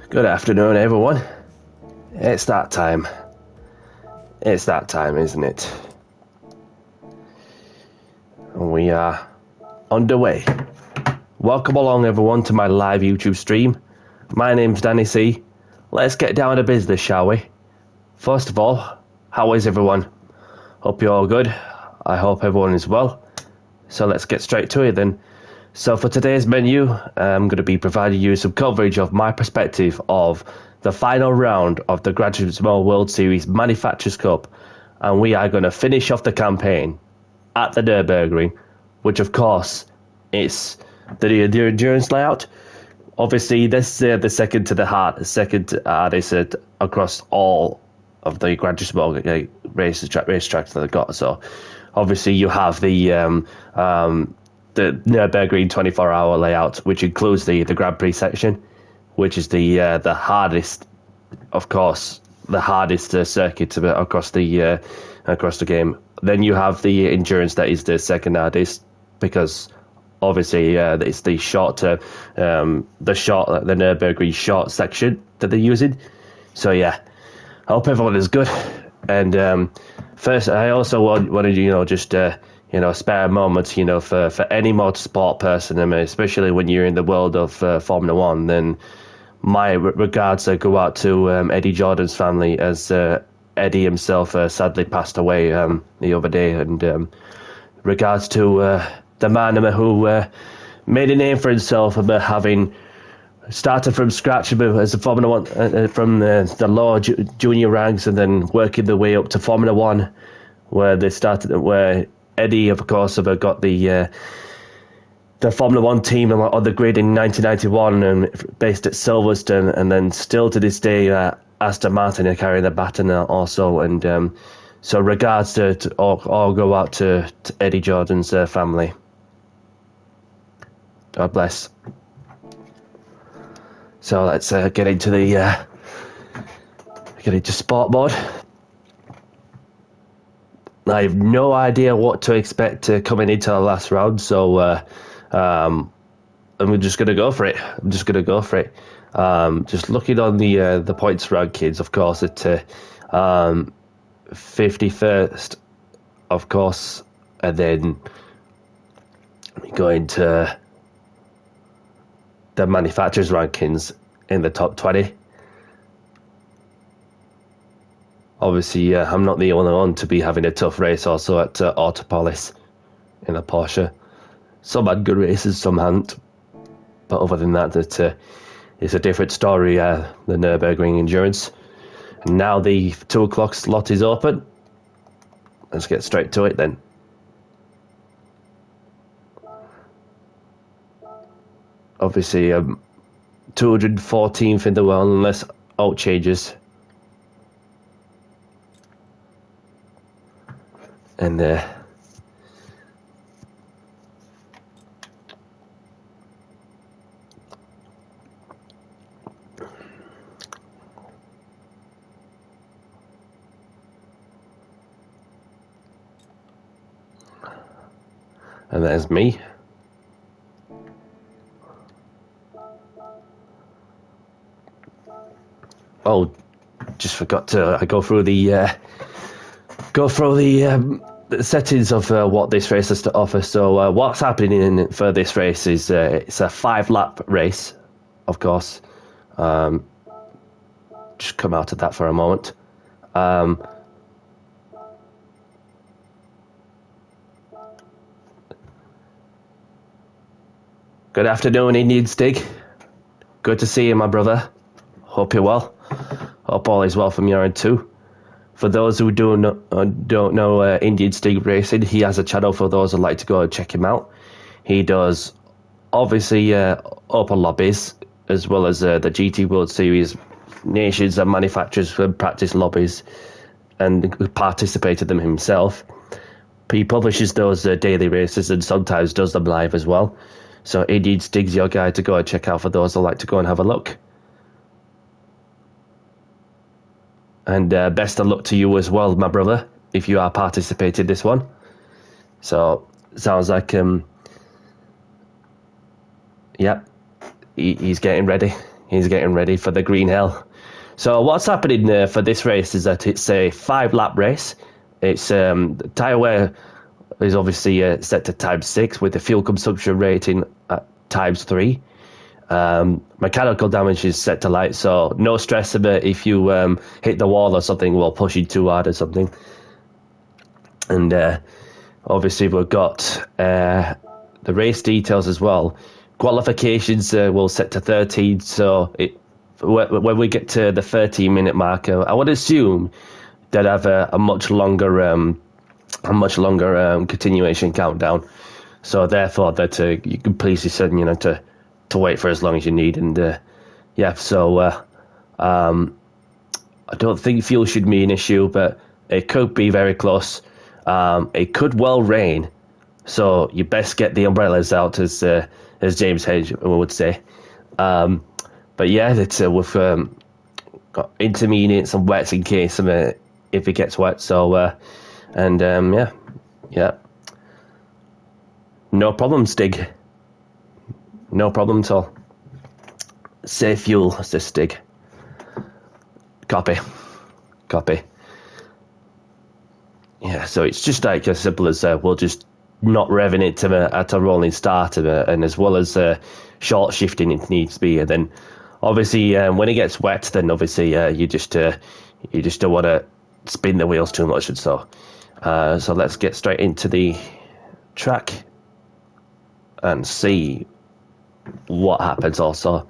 Good afternoon, everyone. It's that time. It's that time, isn't it? We are underway. Welcome along, everyone, to my live YouTube stream. My name's Danny C. Let's get down to business, shall we? First of all, how is everyone? Hope you're all good. I hope everyone is well. So let's get straight to it then. So for today's menu, I'm going to be providing you some coverage of my perspective of the final round of the Graduate Small World Series Manufacturers Cup, and we are going to finish off the campaign at the Nurburgring, which of course is the endurance layout. Obviously, this is the second hardest across all of the Graduate Small racetracks that I've got. So obviously you have the Nurburgring 24-hour layout, which includes the Grand Prix section, which is the hardest, of course, the hardest circuit across the game. Then you have the endurance that is the second hardest, because obviously it's the Nurburgring short section that they're using. So yeah, I hope everyone is good. And first, I also wanted spare a moment, for any motorsport person, I mean, especially when you're in the world of Formula One, then my regards go out to Eddie Jordan's family, as Eddie himself sadly passed away the other day. And regards to the man who made a name for himself, having started from scratch as a Formula One, from the lower junior ranks, and then working their way up to Formula One, where Eddie, of course, got the Formula One team on the grid in 1991, and based at Silverstone, and then still to this day, Aston Martin are carrying the baton also. And so regards to all go out to Eddie Jordan's family. God bless. So let's get into sport mode. I have no idea what to expect coming into the last round, so I'm just going to go for it. Just looking on the points rankings, of course, at 51st, of course, and then going to the manufacturers rankings in the top 20. Obviously, I'm not the only one to be having a tough race also at Autopolis in a Porsche. Some had good races, some hadn't. But other than that, it's a different story, the Nürburgring Endurance. And now the 2 o'clock slot is open. Let's get straight to it then. Obviously, 214th in the world, unless out changes. And there's me. Oh, just forgot to go through the settings of what this race has to offer. So what's happening for this race is it's a 5-lap race, of course. Just come out of that for a moment. Good afternoon, Indian Stig. Good to see you, my brother. Hope you're well. Hope all is well from your end too. For those who don't know Indian Stig Racing, he has a channel for those who'd like to go and check him out. He does, obviously, open lobbies, as well as the GT World Series nations and manufacturers and practice lobbies, and participated in them himself. He publishes those daily races and sometimes does them live as well. So Indian Stig's your guy to go and check out for those who'd like to go and have a look. And best of luck to you as well, my brother, if you are participating in this one. So, sounds like, he's getting ready. he's getting ready for the green hell. So what's happening for this race is that it's a 5-lap race. It's the tyre wear is obviously set to ×6 with the fuel consumption rating at ×3. Mechanical damage is set to light, so no stress about if you hit the wall or something while pushing too hard or something. And obviously we've got the race details as well. Qualifications will set to 13, so when we get to the 13-minute marker, I would assume they'd have a much longer continuation countdown. So therefore, that you can please send to wait for as long as you need. And so I don't think fuel should be an issue, but it could be very close. It could well rain, so you best get the umbrellas out, as James Hedge would say. But yeah, it's we've got intermediates and wets in case if it gets wet. So yeah, no problem, Stig. No problem at all. Safe fuel, says Stig. Copy. Yeah, so it's just like as simple as we'll just not revving it at a rolling start, and as well as short shifting it needs to be, and then obviously when it gets wet, then obviously you just don't want to spin the wheels too much, and so let's get straight into the track and see what happens. Also,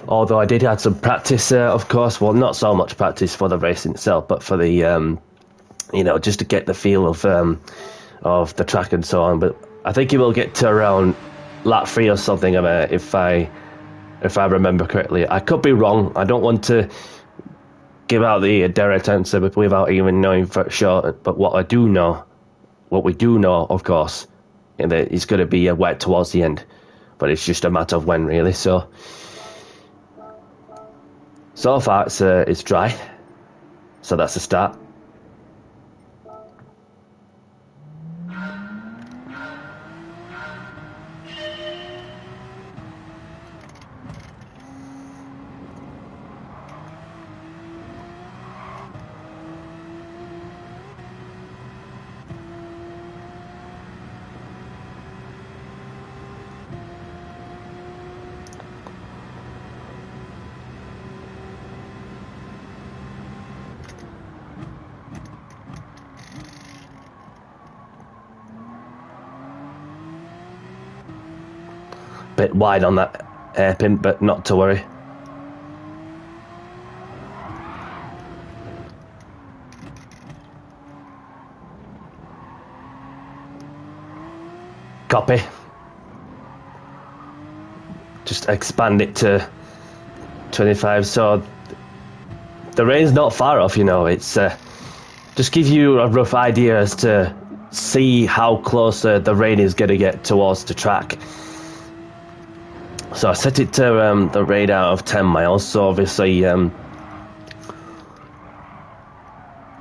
although I did have some practice, of course, well, not so much practice for the racing itself, but for the just to get the feel of the track and so on. But I think he will get to around lap 3 or something, if I remember correctly. I could be wrong. I don't want to give out the direct answer without even knowing for sure. But what we do know, of course, is that it's going to be wet towards the end. But it's just a matter of when, really. So far it's dry. So that's the start. Bit wide on that hairpin, but not to worry. Copy. Just expand it to 25, so the rain's not far off, it's just give you a rough idea as to see how close the rain is going to get towards the track. So I set it to the radar of 10 miles, so obviously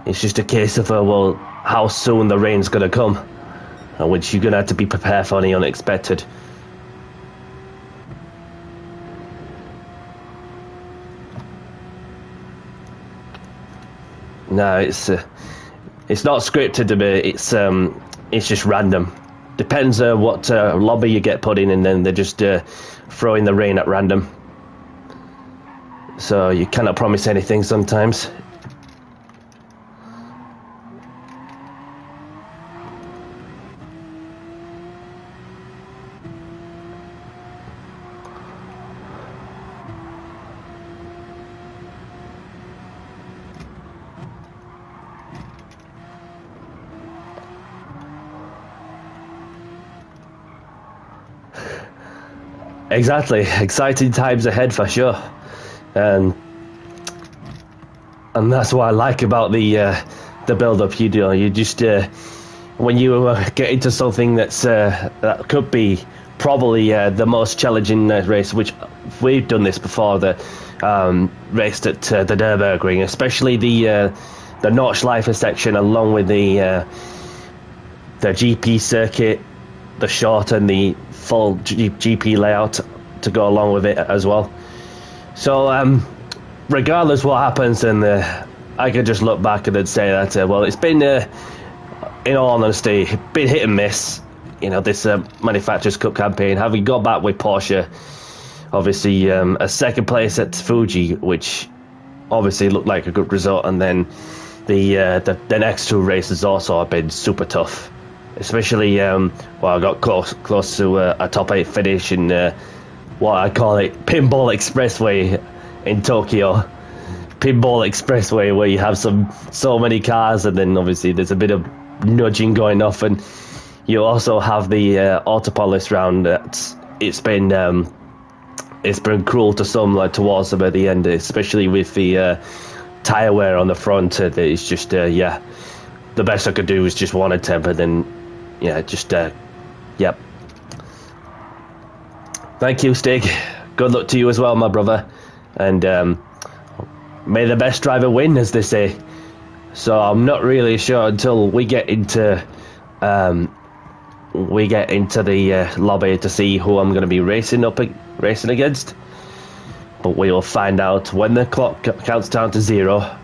it's just a case of, how soon the rain's going to come, which you're going to have to be prepared for the unexpected. No, it's not scripted to be, it's just random. Depends what lobby you get put in, and then they just throw in the rain at random. So you cannot promise anything sometimes. Exactly, exciting times ahead for sure, and that's what I like about the build-up. You just when you get into something that could be probably the most challenging race, which we've done this before, the raced at the Nurburgring, especially the Nordschleife section, along with the GP circuit, the short and the full GP layout. to go along with it as well. So regardless what happens, then I can just look back and then say that well, it's been in all honesty been hit and miss. You know, this Manufacturers Cup campaign, having got back with Porsche, obviously a second place at Fuji, which obviously looked like a good result, and then the next two races also have been super tough, especially I got close to a top 8 finish in what I call it Pinball Expressway in Tokyo. Pinball Expressway, where you have so many cars, and then obviously there's a bit of nudging going off, and you also have the Autopolis round. It's been cruel to some, like towards them at the end, especially with the tire wear on the front. It's just the best I could do was just one attempt, and then yep. Thank you, Stig. Good luck to you as well, my brother, and may the best driver win, as they say. So I'm not really sure until we get into the lobby to see who I'm going to be racing against. But we will find out when the clock counts down to 0.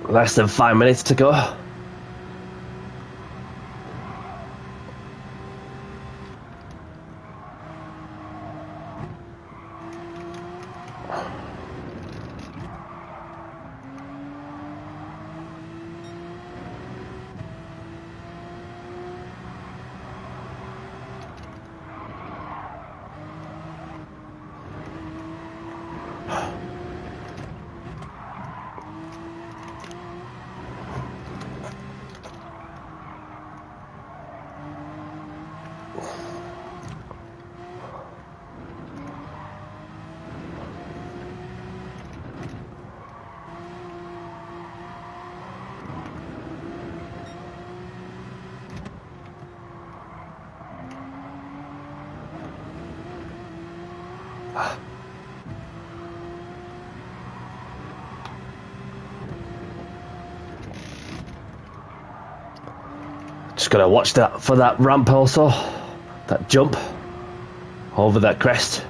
Less than 5 minutes to go. Just gotta watch that for that ramp also, that jump over that crest.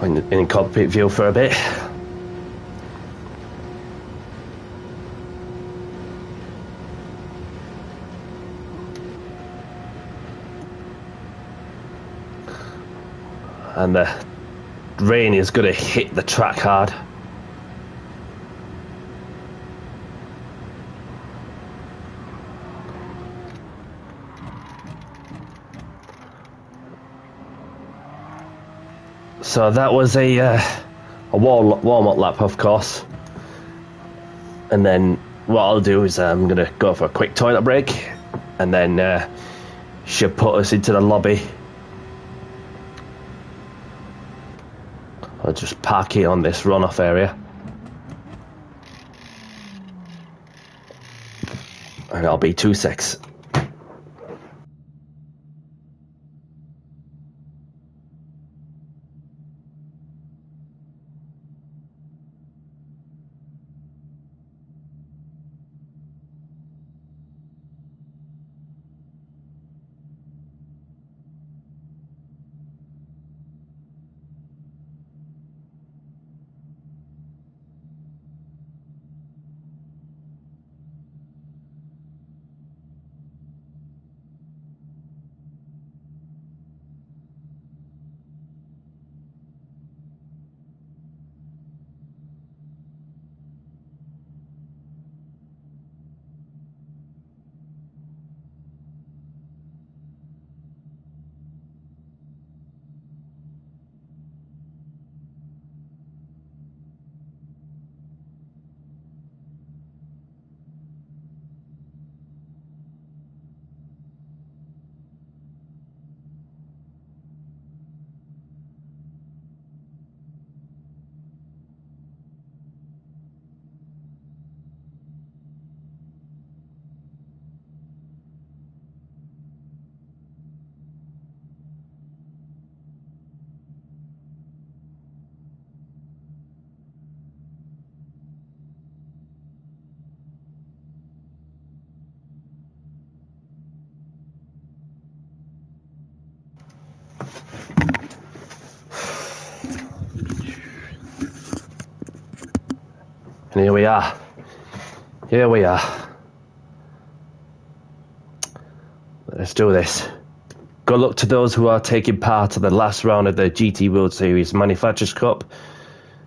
in cockpit view for a bit. And the rain is going to hit the track hard. So that was a warm-up lap, of course. And then what I'll do is I'm going to go for a quick toilet break, and then she'll put us into the lobby. I'll just park it on this runoff area. And I'll be 2 secs. And here we are. Here we are. Let's do this. Good luck to those who are taking part in the last round of the GT World Series Manufacturers Cup.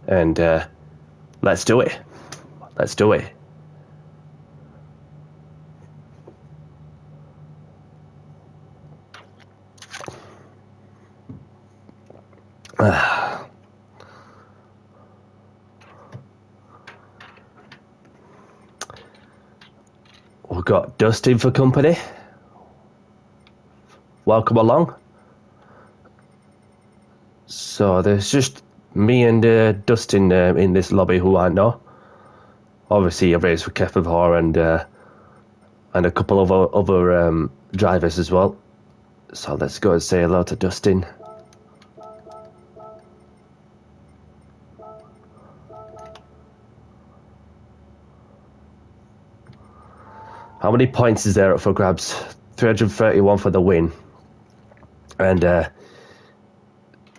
And let's do it. Let's do it. We've got Dustin for company. Welcome along. So there's just me and Dustin in this lobby who I know. Obviously, I've raced with Kevin before and a couple of other drivers as well. So let's go and say hello to Dustin. How many points is there up for grabs? 331 for the win. And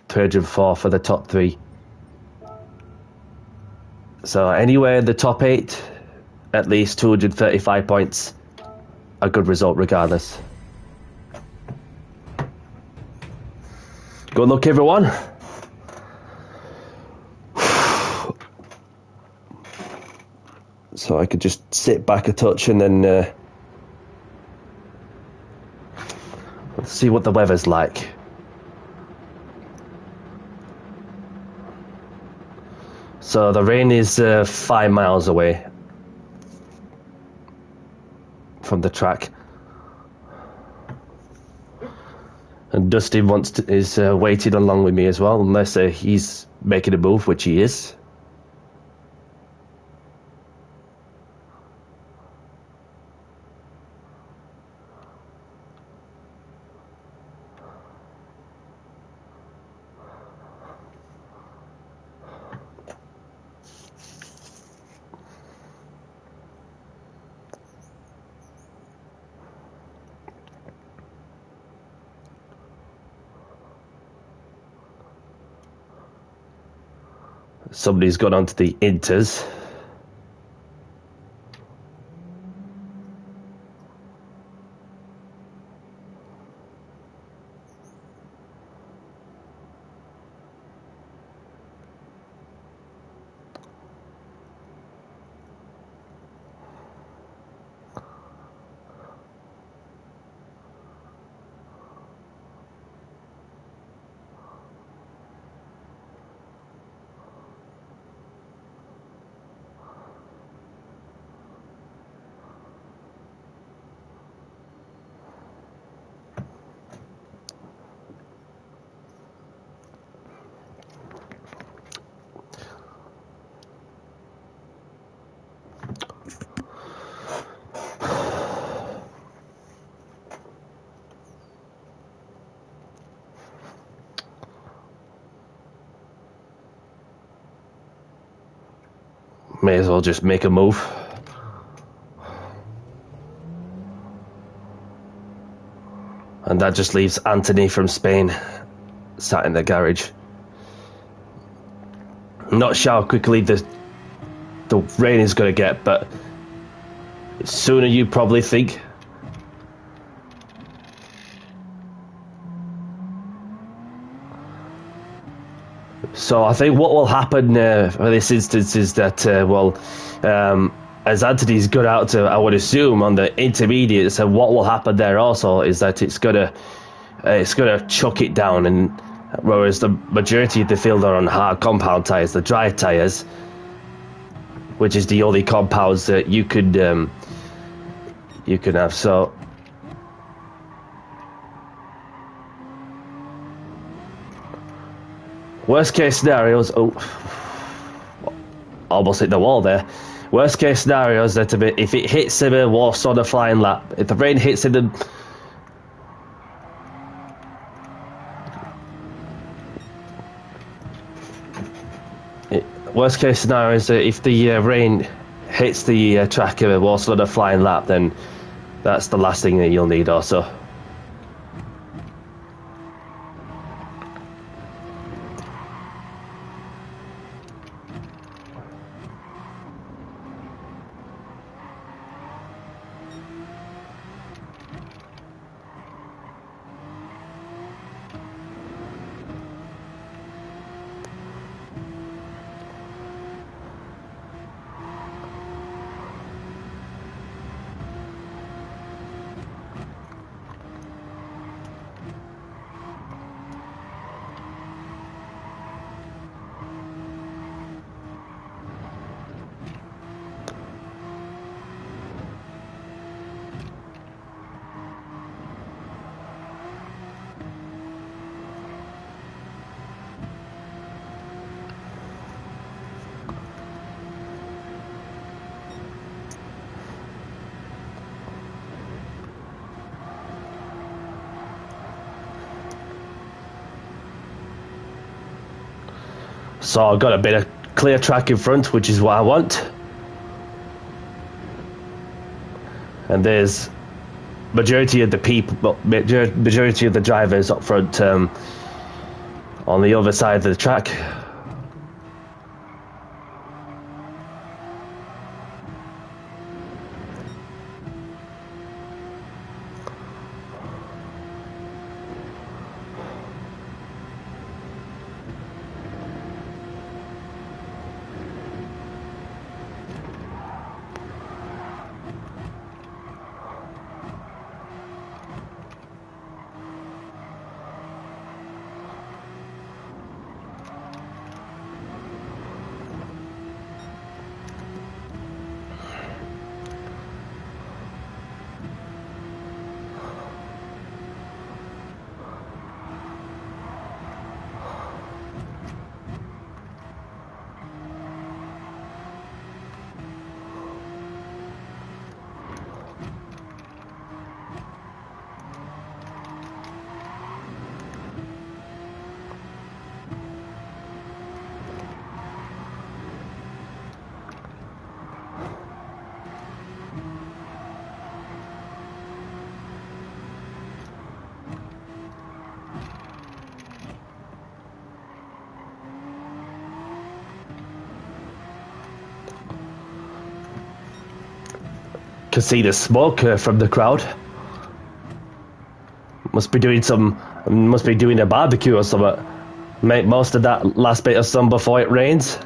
304 for the top 3. So anywhere in the top 8, at least 235 points. A good result regardless. Good luck, everyone. So I could just sit back a touch and then let's see what the weather's like. So the rain is 5 miles away from the track. And Dustin is waiting along with me as well, unless he's making a move, which he is. Somebody's gone onto the inters. May as well just make a move. And that just leaves Anthony from Spain sat in the garage. Not sure how quickly the rain is going to get, but sooner you probably think. So I think what will happen for this instance is that, as Anthony's got out to, I would assume, on the intermediates, and what will happen there also is that it's gonna chuck it down, and whereas the majority of the field are on hard compound tyres, the dry tyres, which is the only compounds that you can have. So worst case scenarios, almost hit the wall there. Worst case scenario is that if it hits him whilst on a flying lap, if the rain hits him, worst case scenario is that if the rain hits the track whilst on a flying lap, then that's the last thing that you'll need also. So I've got a bit of clear track in front, which is what I want. And there's majority of the people, majority of the drivers up front on the other side of the track. Can see the smoke from the crowd. Must be doing a barbecue or something. Make most of that last bit of sun before it rains.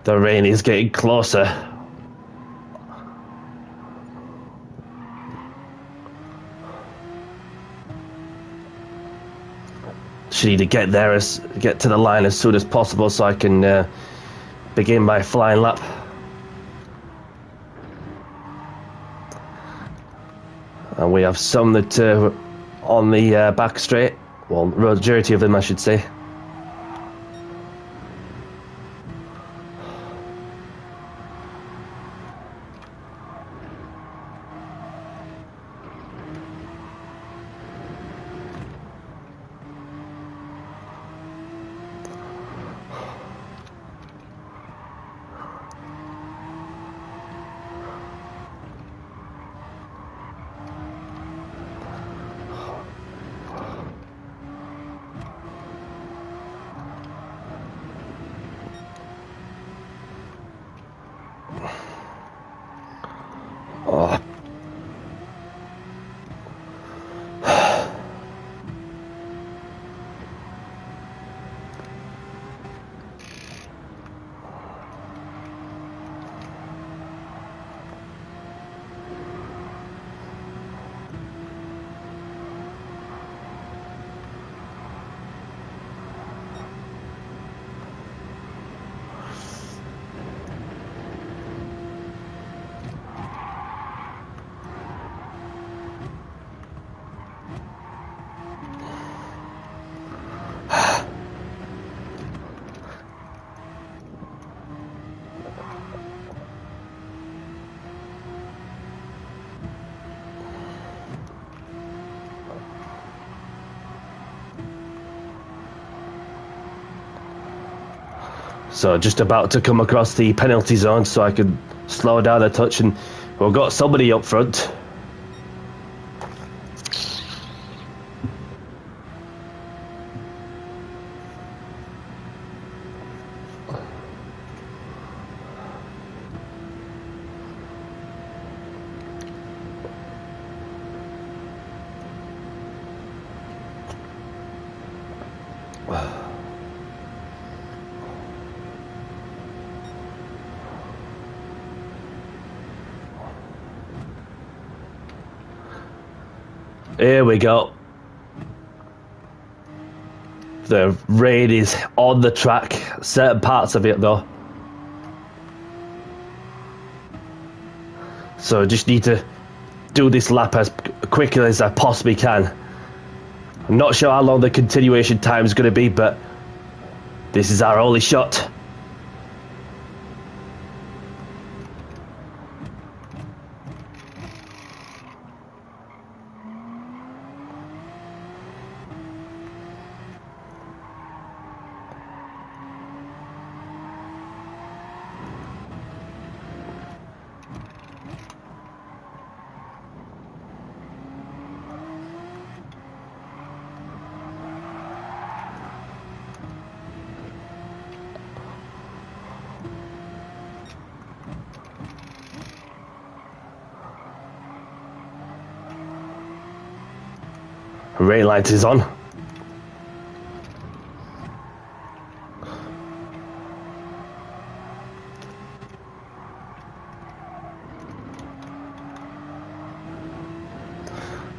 The rain is getting closer. Should need to get to the line as soon as possible so I can begin my flying lap. And we have some that on the back straight. Well, majority of them, I should say. Oh. So just about to come across the penalty zone so I could slow down a touch, and we've got somebody up front. Here we go. The rain is on the track, certain parts of it though. So I just need to do this lap as quickly as I possibly can. I'm not sure how long the continuation time is going to be, but this is our only shot. Rain light is on.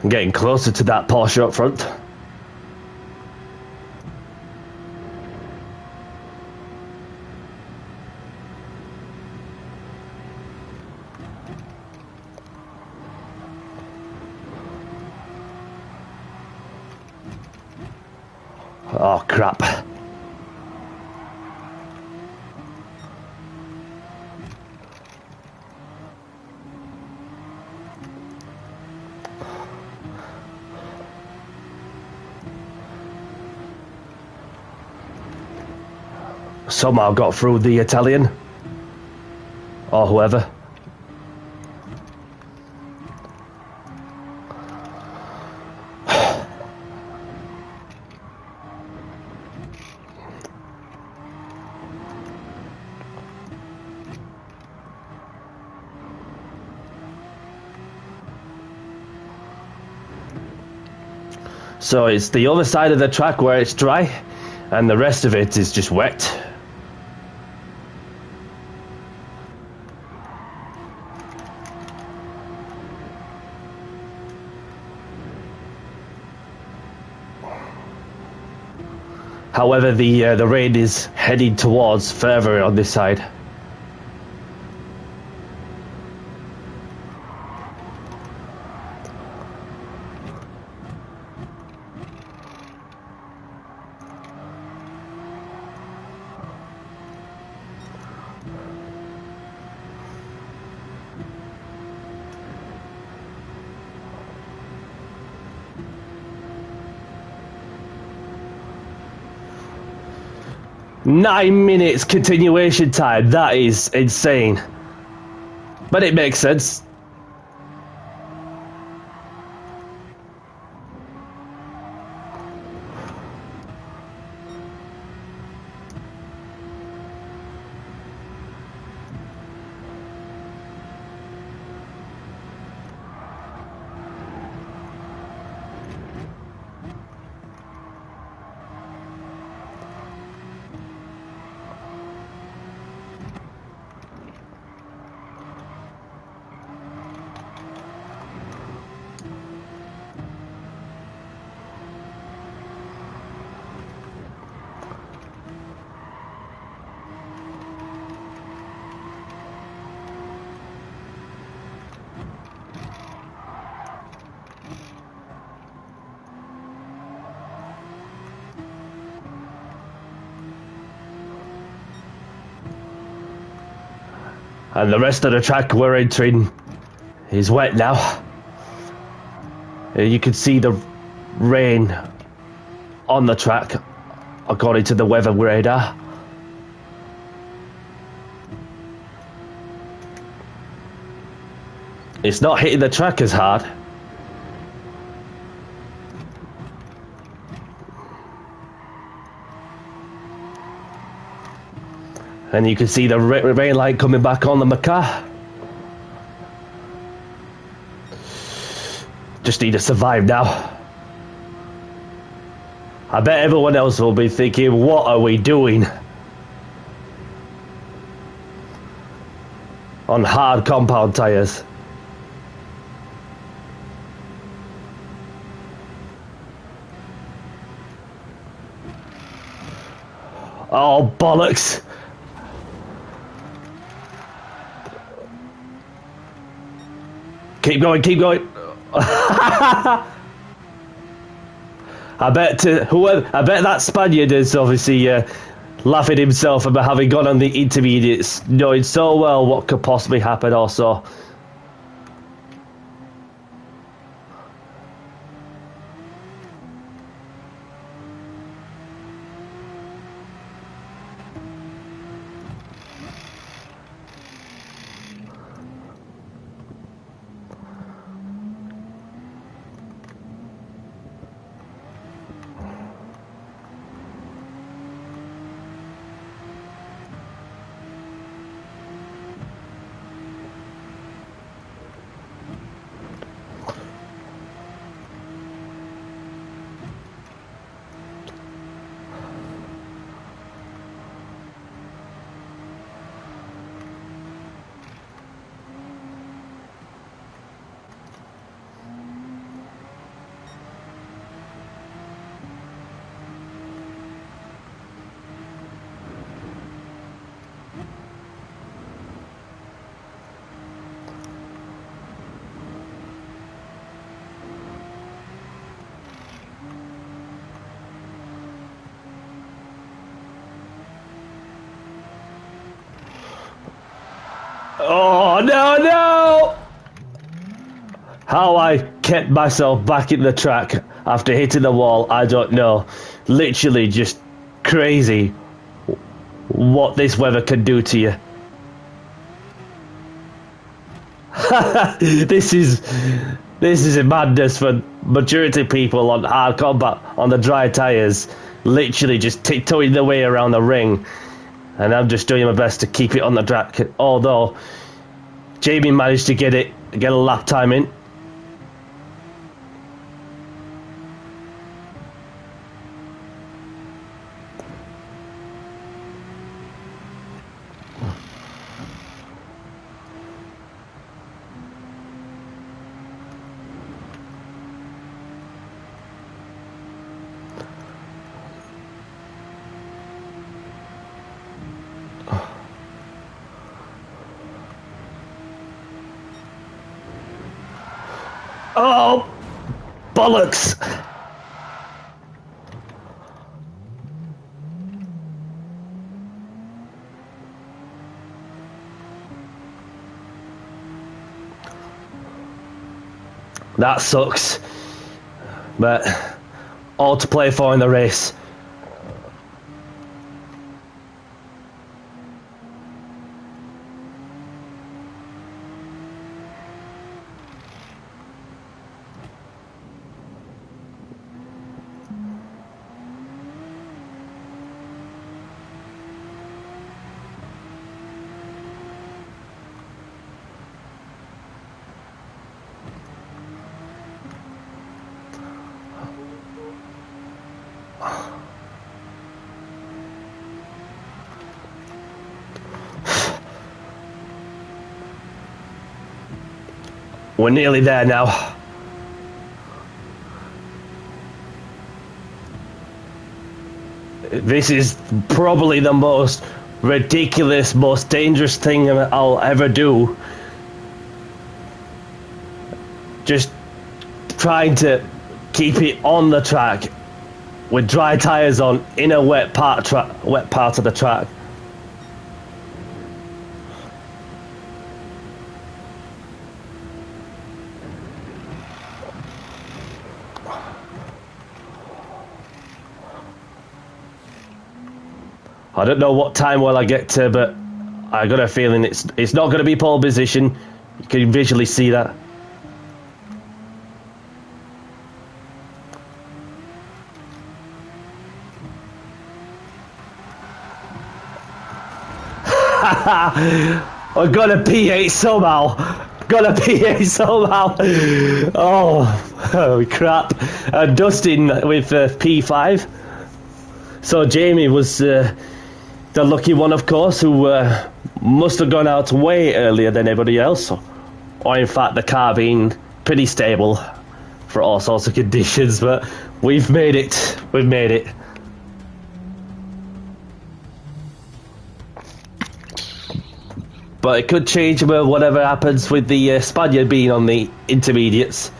I'm getting closer to that Porsche up front. Oh, crap. Somehow got through the Italian. Or whoever. So it's the other side of the track where it's dry, and the rest of it is just wet. However, the rain is heading towards further on this side. Nine minutes continuation time. That is insane. But it makes sense. And the rest of the track we're entering is wet now. You can see the rain on the track according to the weather radar. It's not hitting the track as hard. And you can see the rain light coming back on the car. Just need to survive now. I bet everyone else will be thinking, what are we doing? On hard compound tyres. Oh, bollocks. Keep going, keep going. I bet that Spaniard is obviously laughing himself about having gone on the intermediates, knowing so well what could possibly happen also. Oh, no, no! How I kept myself back in the track after hitting the wall, I don't know. Literally just crazy what this weather can do to you. This is a madness for majority of people on hard combat on the dry tyres. Literally just tiptoeing their way around the ring. And I'm just doing my best to keep it on the track. Although Jamie managed to get a lap time in. Oh, bollocks! That sucks. But all to play for in the race. We're nearly there now. This is probably the most ridiculous, most dangerous thing I'll ever do. Just trying to keep it on the track with dry tyres on in a wet part of the track. I don't know what time will I get to, but I got a feeling it's not going to be pole position. You can visually see that. I got a P8 somehow. Got a P8 somehow. Oh crap. Dustin with P5. So Jamie was the lucky one, of course, who must have gone out way earlier than everybody else. Or in fact, the car being pretty stable for all sorts of conditions. But we've made it. We've made it. But it could change with whatever happens with the Spaniard being on the intermediates.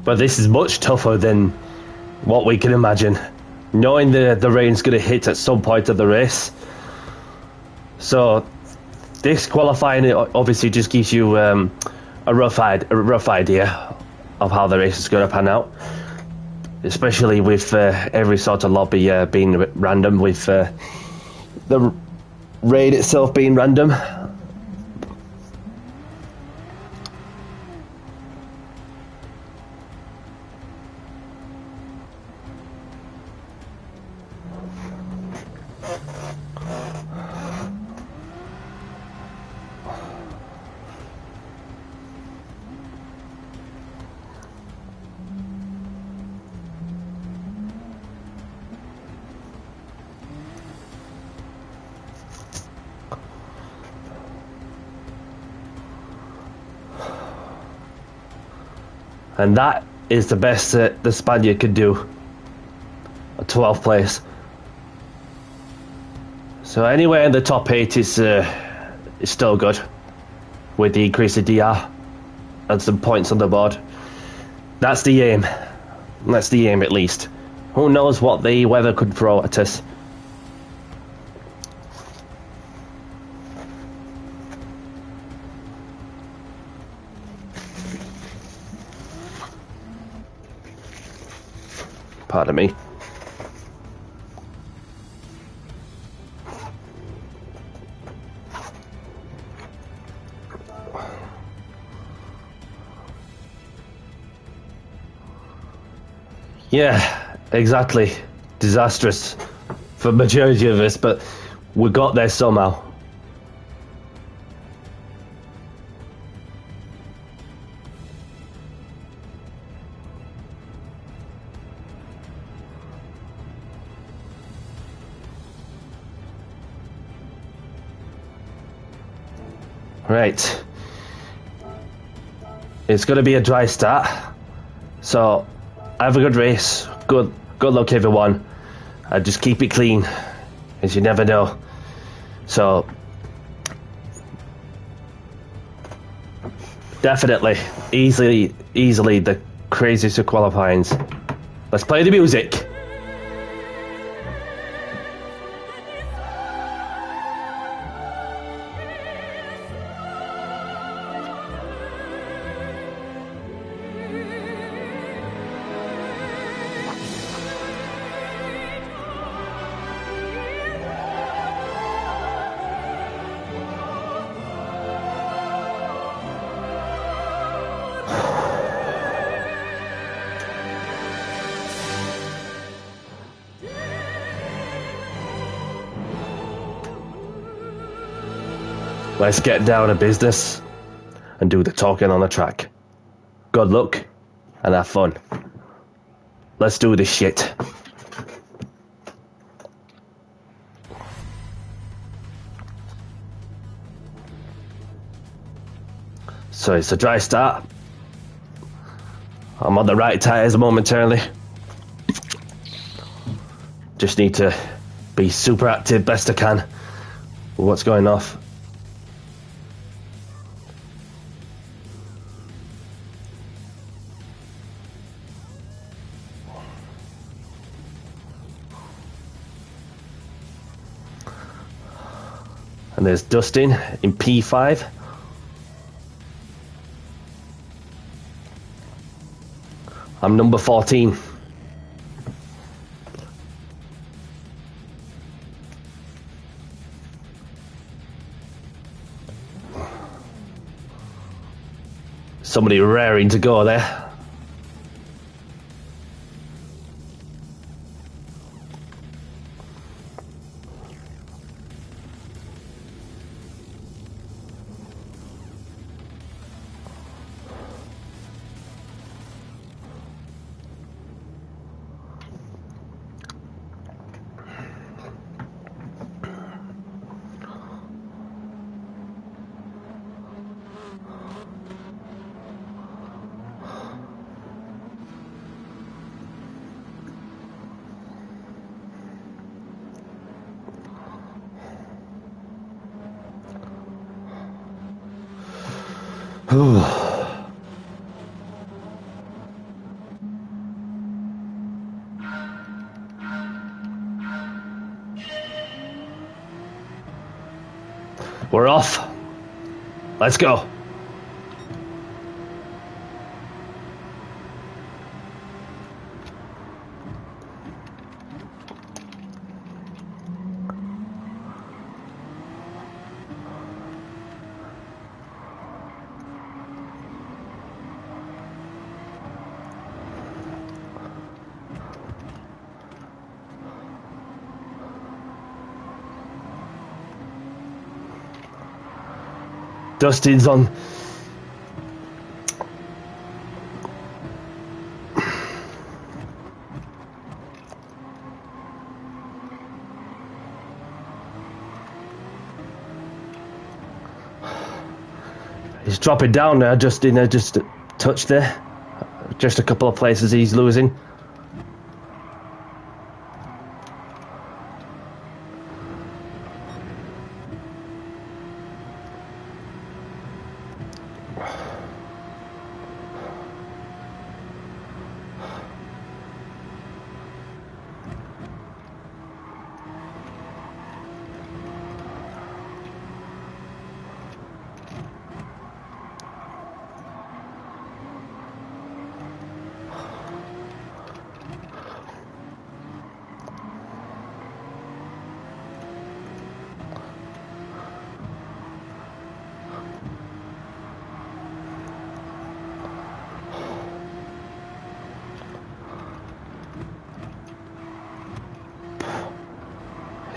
But this is much tougher than what we can imagine. Knowing the rain's going to hit at some point of the race. So this qualifying obviously just gives you a rough idea of how the race is going to pan out. Especially with every sort of lobby being random, with the raid itself being random. And that is the best that the Spaniard could do. A 12th place. So anywhere in the top 8 is still good. With the increase of DR and some points on the board. That's the aim. That's the aim at least. Who knows what the weather could throw at us. Pardon me. Yeah, exactly. Disastrous for the majority of us, but we got there somehow. Right. It's going to be a dry start, so have a good race. Good luck, everyone. And just keep it clean, as you never know. So, definitely, easily the craziest of qualifyings. Let's play the music. Let's get down to business and do the talking on the track. Good luck and have fun. Let's do this shit. So it's a dry start. I'm on the right tyres momentarily. Just need to be super active best I can with what's going off. And there's Dustin in P5. I'm number 14. Somebody raring to go there. We're off. Let's go. Dustin's on. He's dropping down now, Justin. Just a touch there. Just a couple of places he's losing.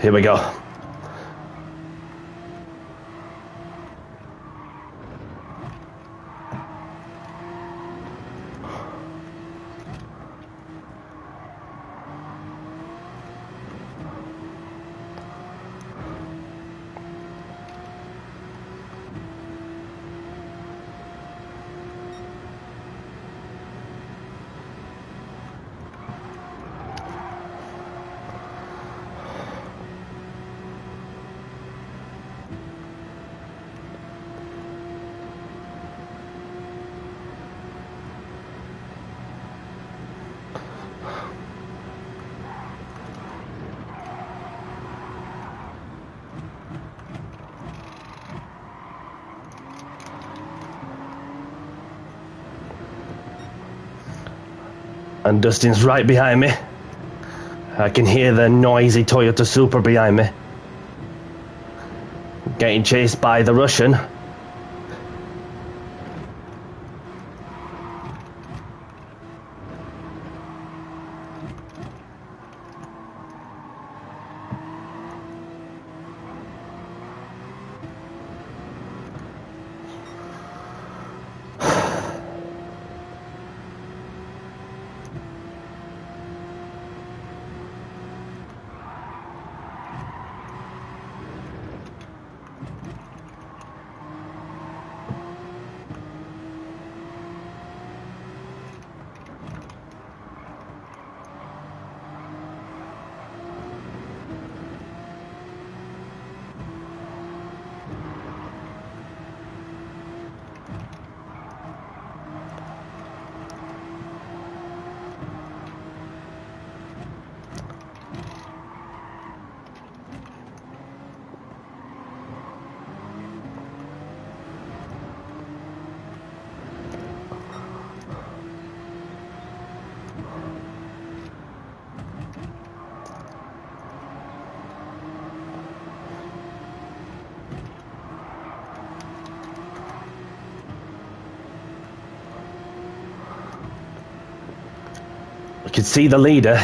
Here we go. And Dustin's right behind me. I can hear the noisy Toyota Supra behind me. Getting chased by the Russian. I can see the leader.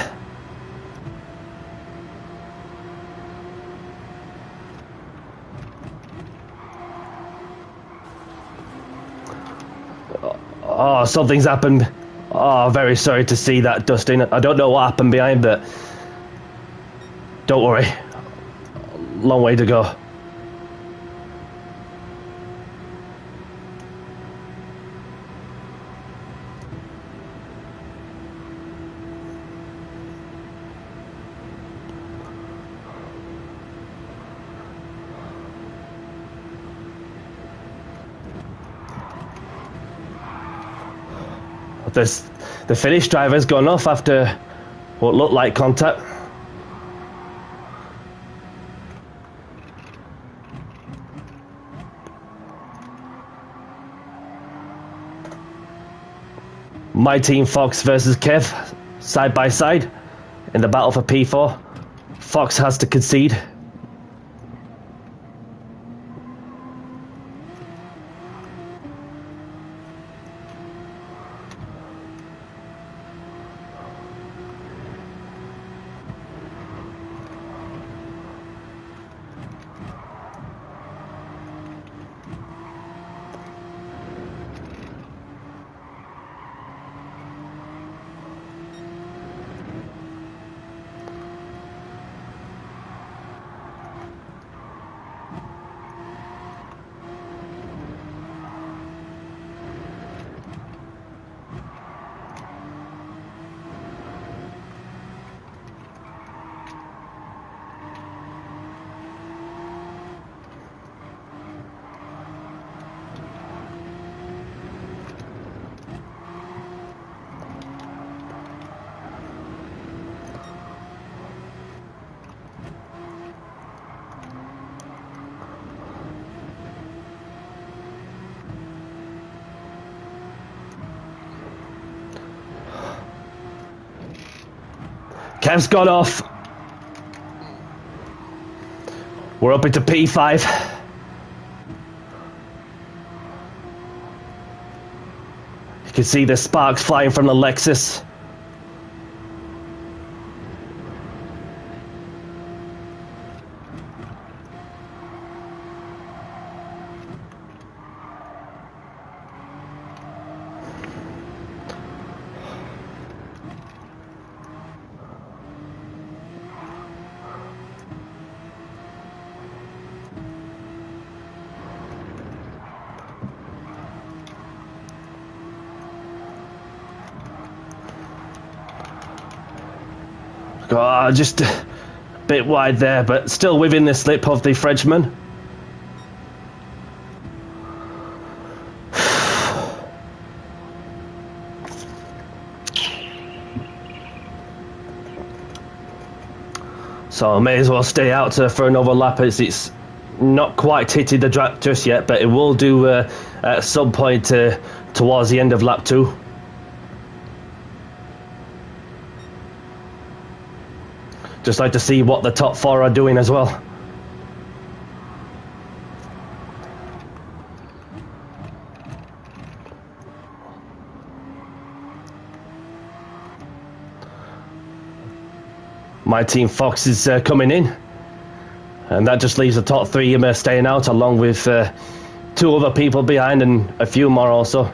Oh, something's happened. Oh, very sorry to see that, Dustin. I don't know what happened behind, but don't worry. Long way to go. The Finnish driver's gone off after what looked like contact. My team Fox versus Kev, side by side, in the battle for P4. Fox has to concede. Kev's gone off. We're up into P5. You can see the sparks flying from the Lexus. Oh, just a bit wide there, but still within the slip of the Frenchman. So I may as well stay out for another lap, as it's not quite hitting the track just yet, but it will do at some point towards the end of lap 2. Just like to see what the top 4 are doing as well. My Team Fox is coming in, and that just leaves the top 3 staying out, along with 2 other people behind and a few more also.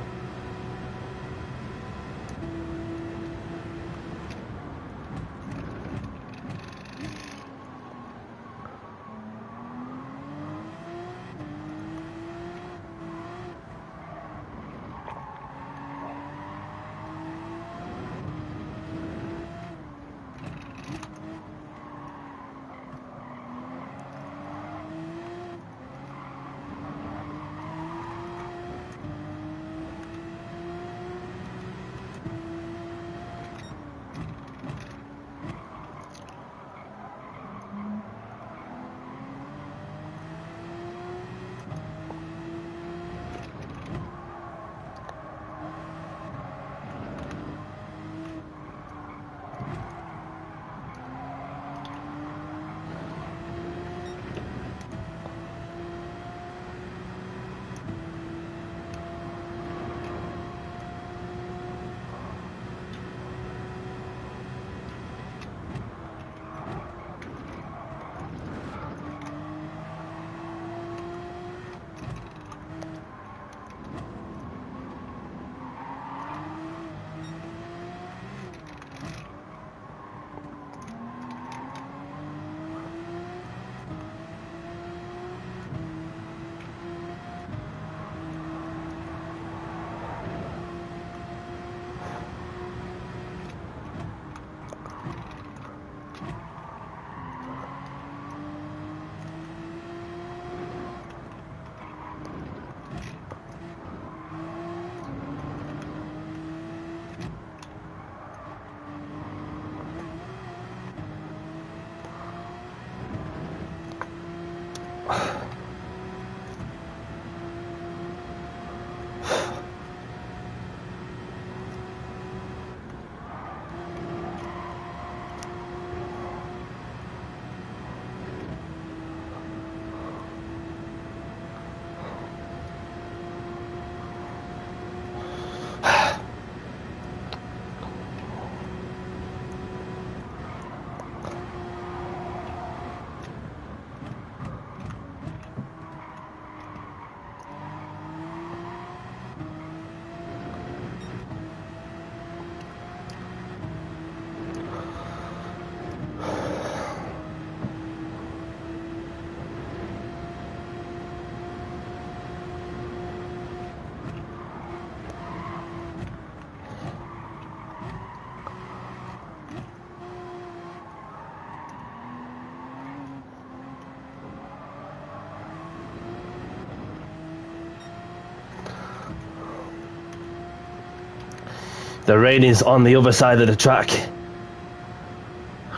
The rain is on the other side of the track.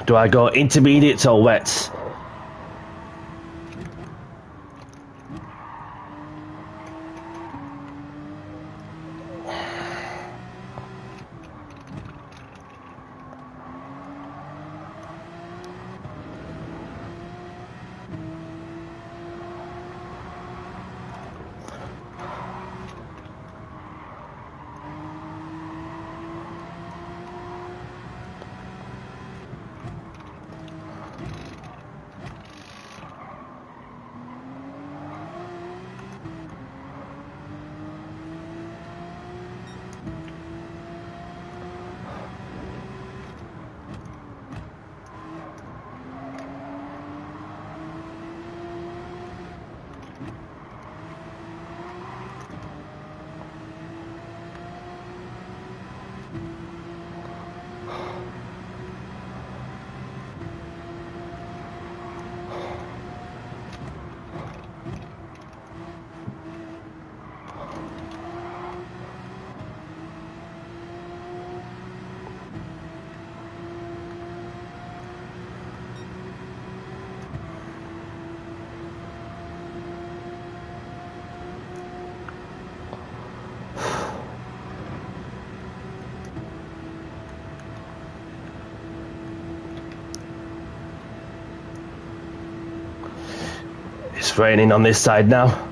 Do I go intermediates or wets? It's raining on this side now.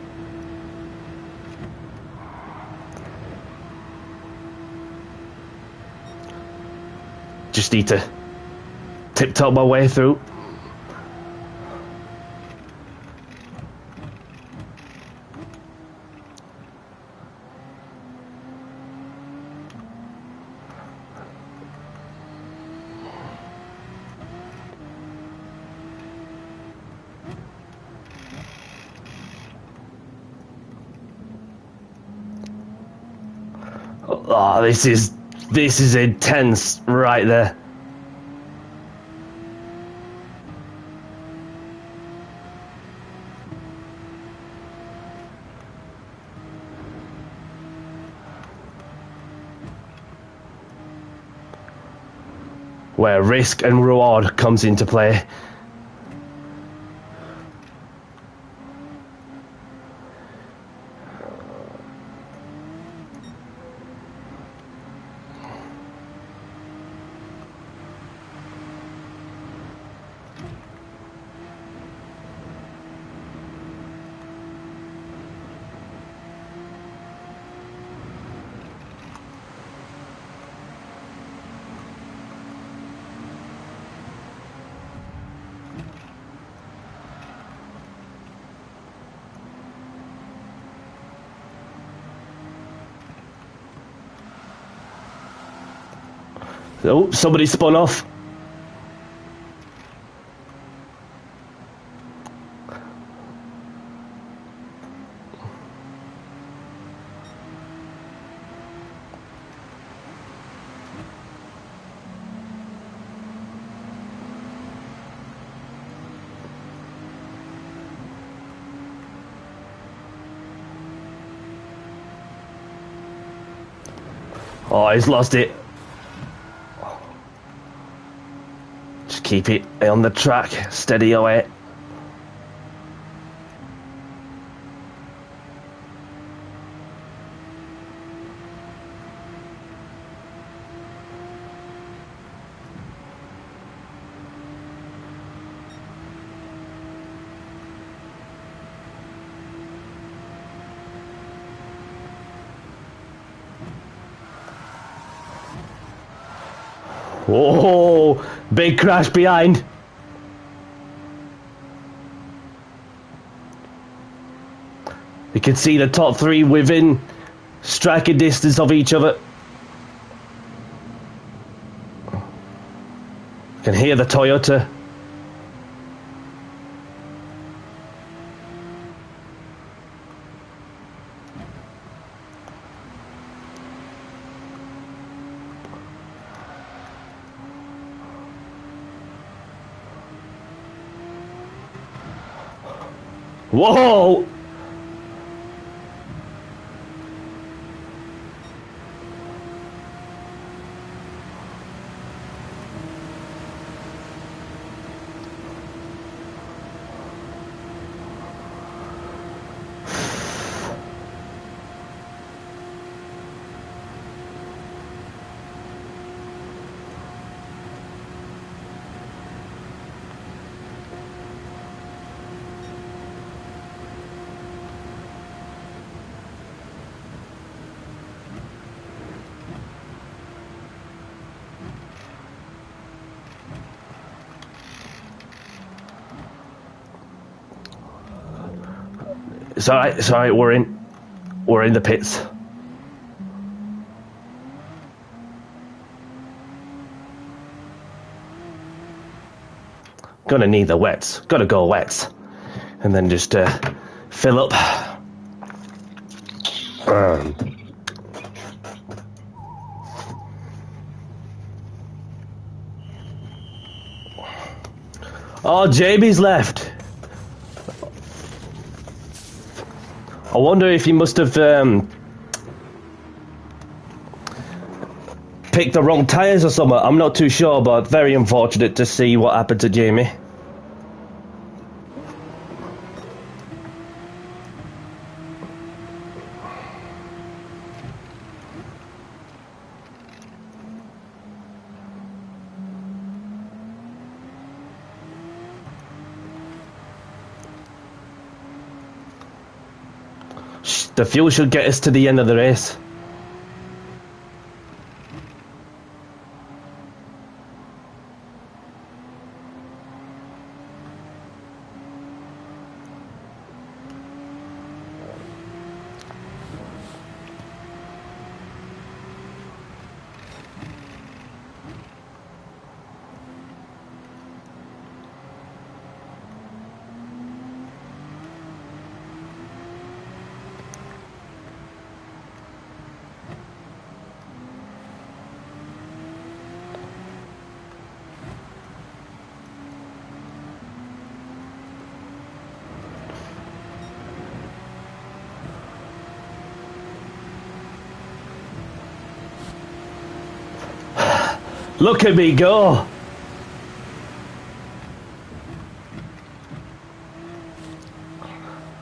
Just need to tiptoe my way through. Oh, this is intense right there. Where risk and reward comes into play. Oh, somebody spun off. Oh, he's lost it. Just keep it on the track, steady away. Whoa, big crash behind. You can see the top three within striking distance of each other. You can hear the Toyota. Whoa! It's alright, we're in the pits. Gonna need the wets, gotta go wets. And then just fill up. Oh, Jamie's left. I wonder if he must have picked the wrong tyres or something. I'm not too sure, but very unfortunate to see what happened to Jamie. The fuel should get us to the end of the race. Look at me go!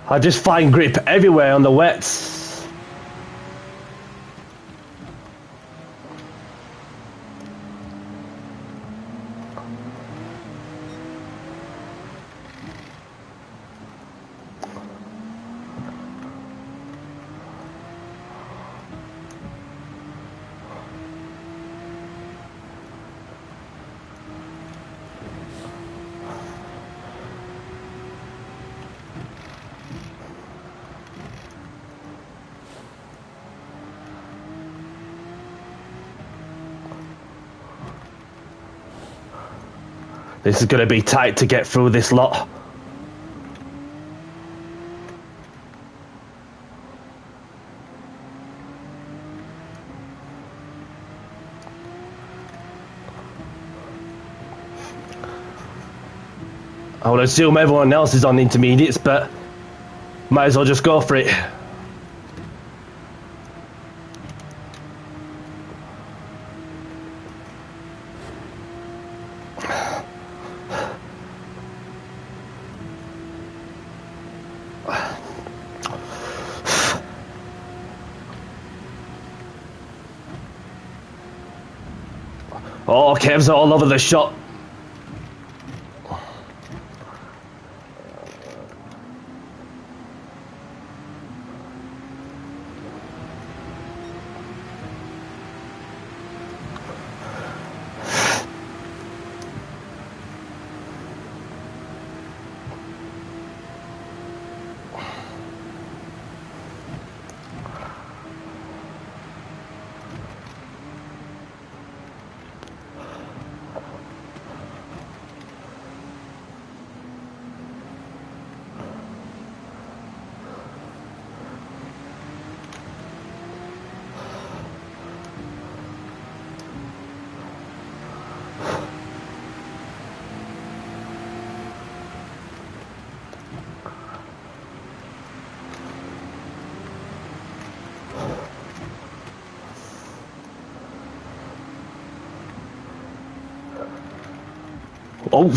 I just find grip everywhere on the wets. This is going to be tight to get through this lot. I would assume everyone else is on intermediates, but might as well just go for it. Oh, Kev's all over the shop. Oh,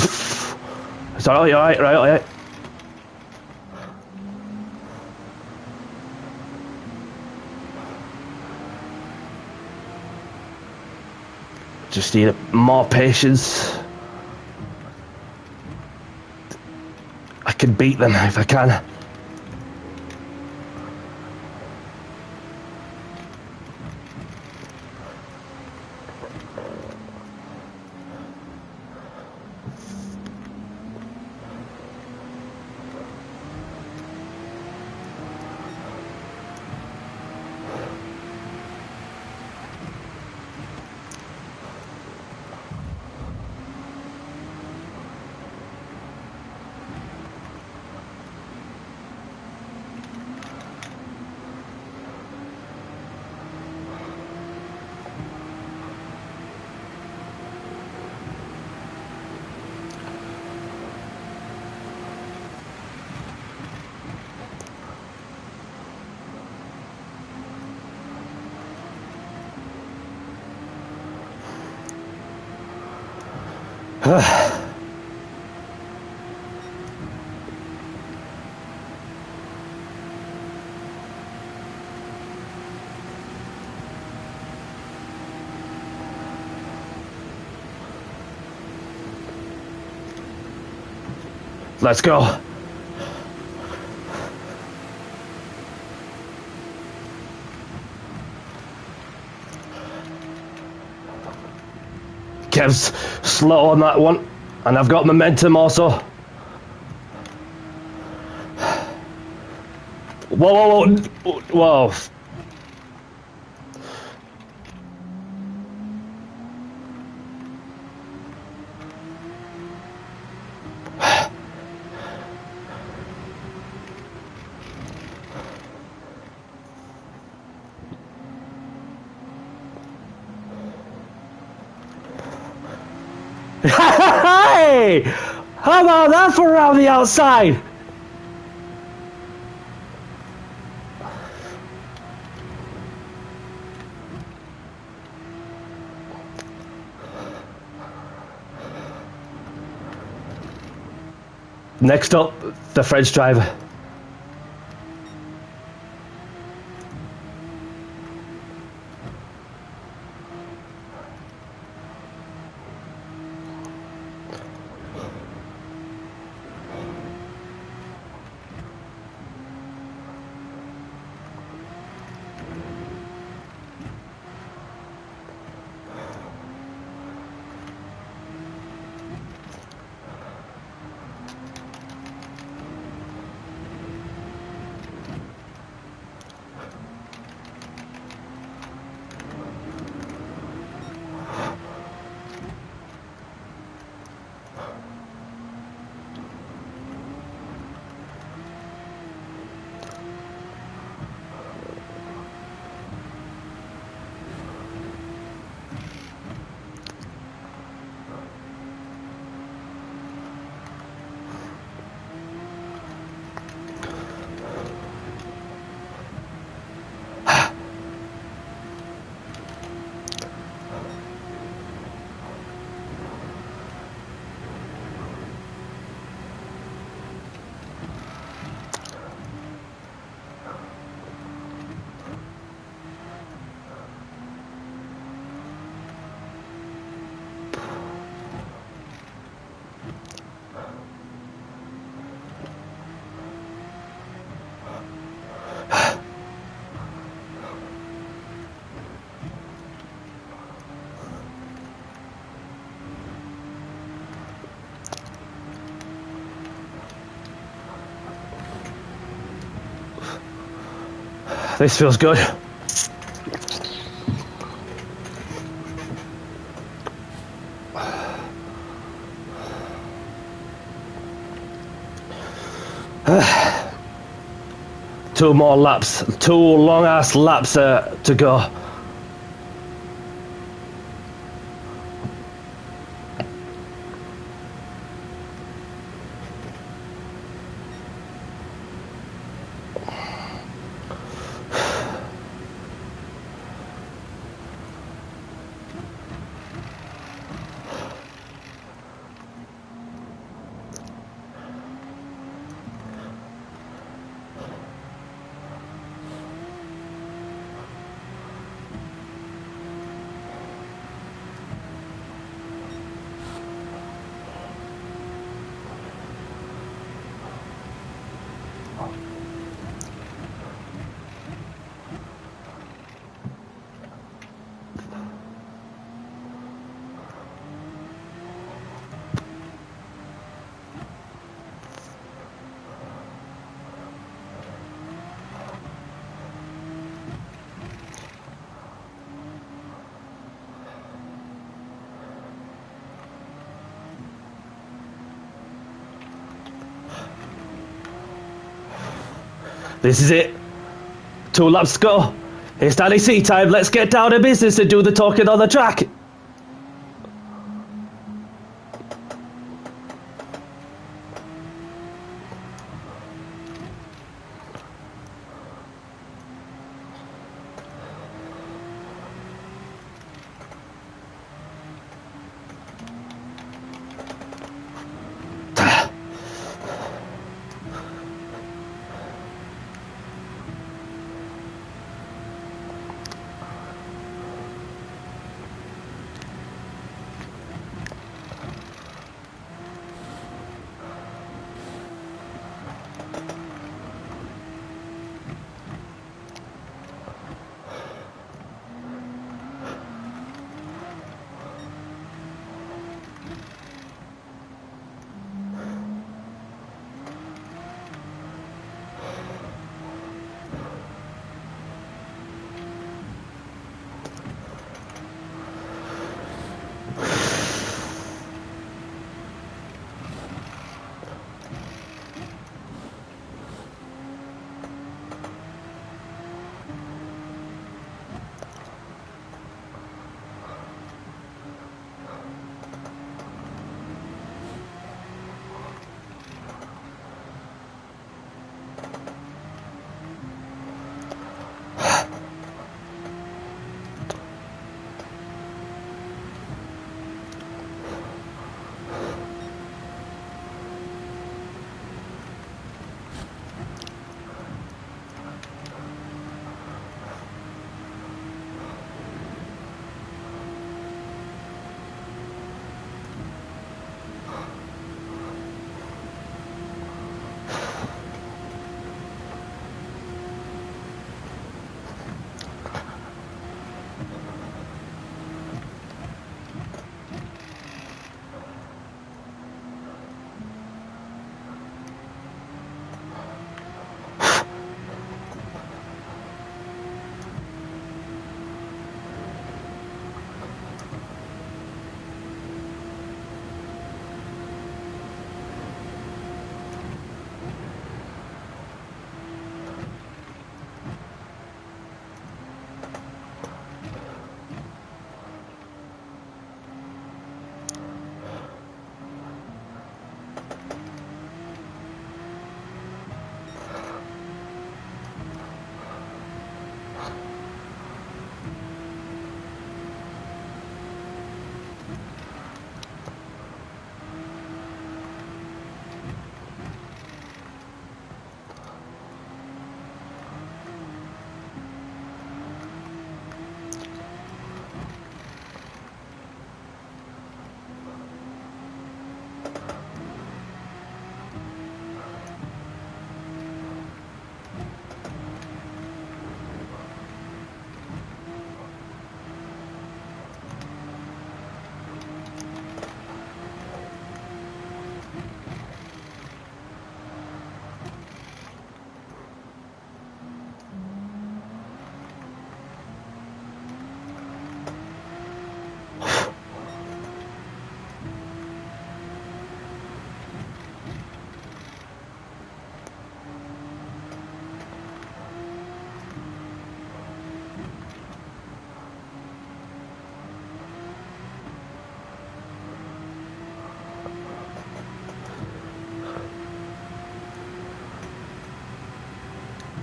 sorry, alright, right. Just need more patience. I can beat them if I can. Let's go. Kev's slow on that one, and I've got momentum also. Whoa, whoa, whoa, whoa. Hey! How about that for around the outside? Next up, the French driver. This feels good. Two more laps, two long ass laps to go. This is it. 2 laps to go. It's Danny C time. Let's get down to business and do the talking on the track.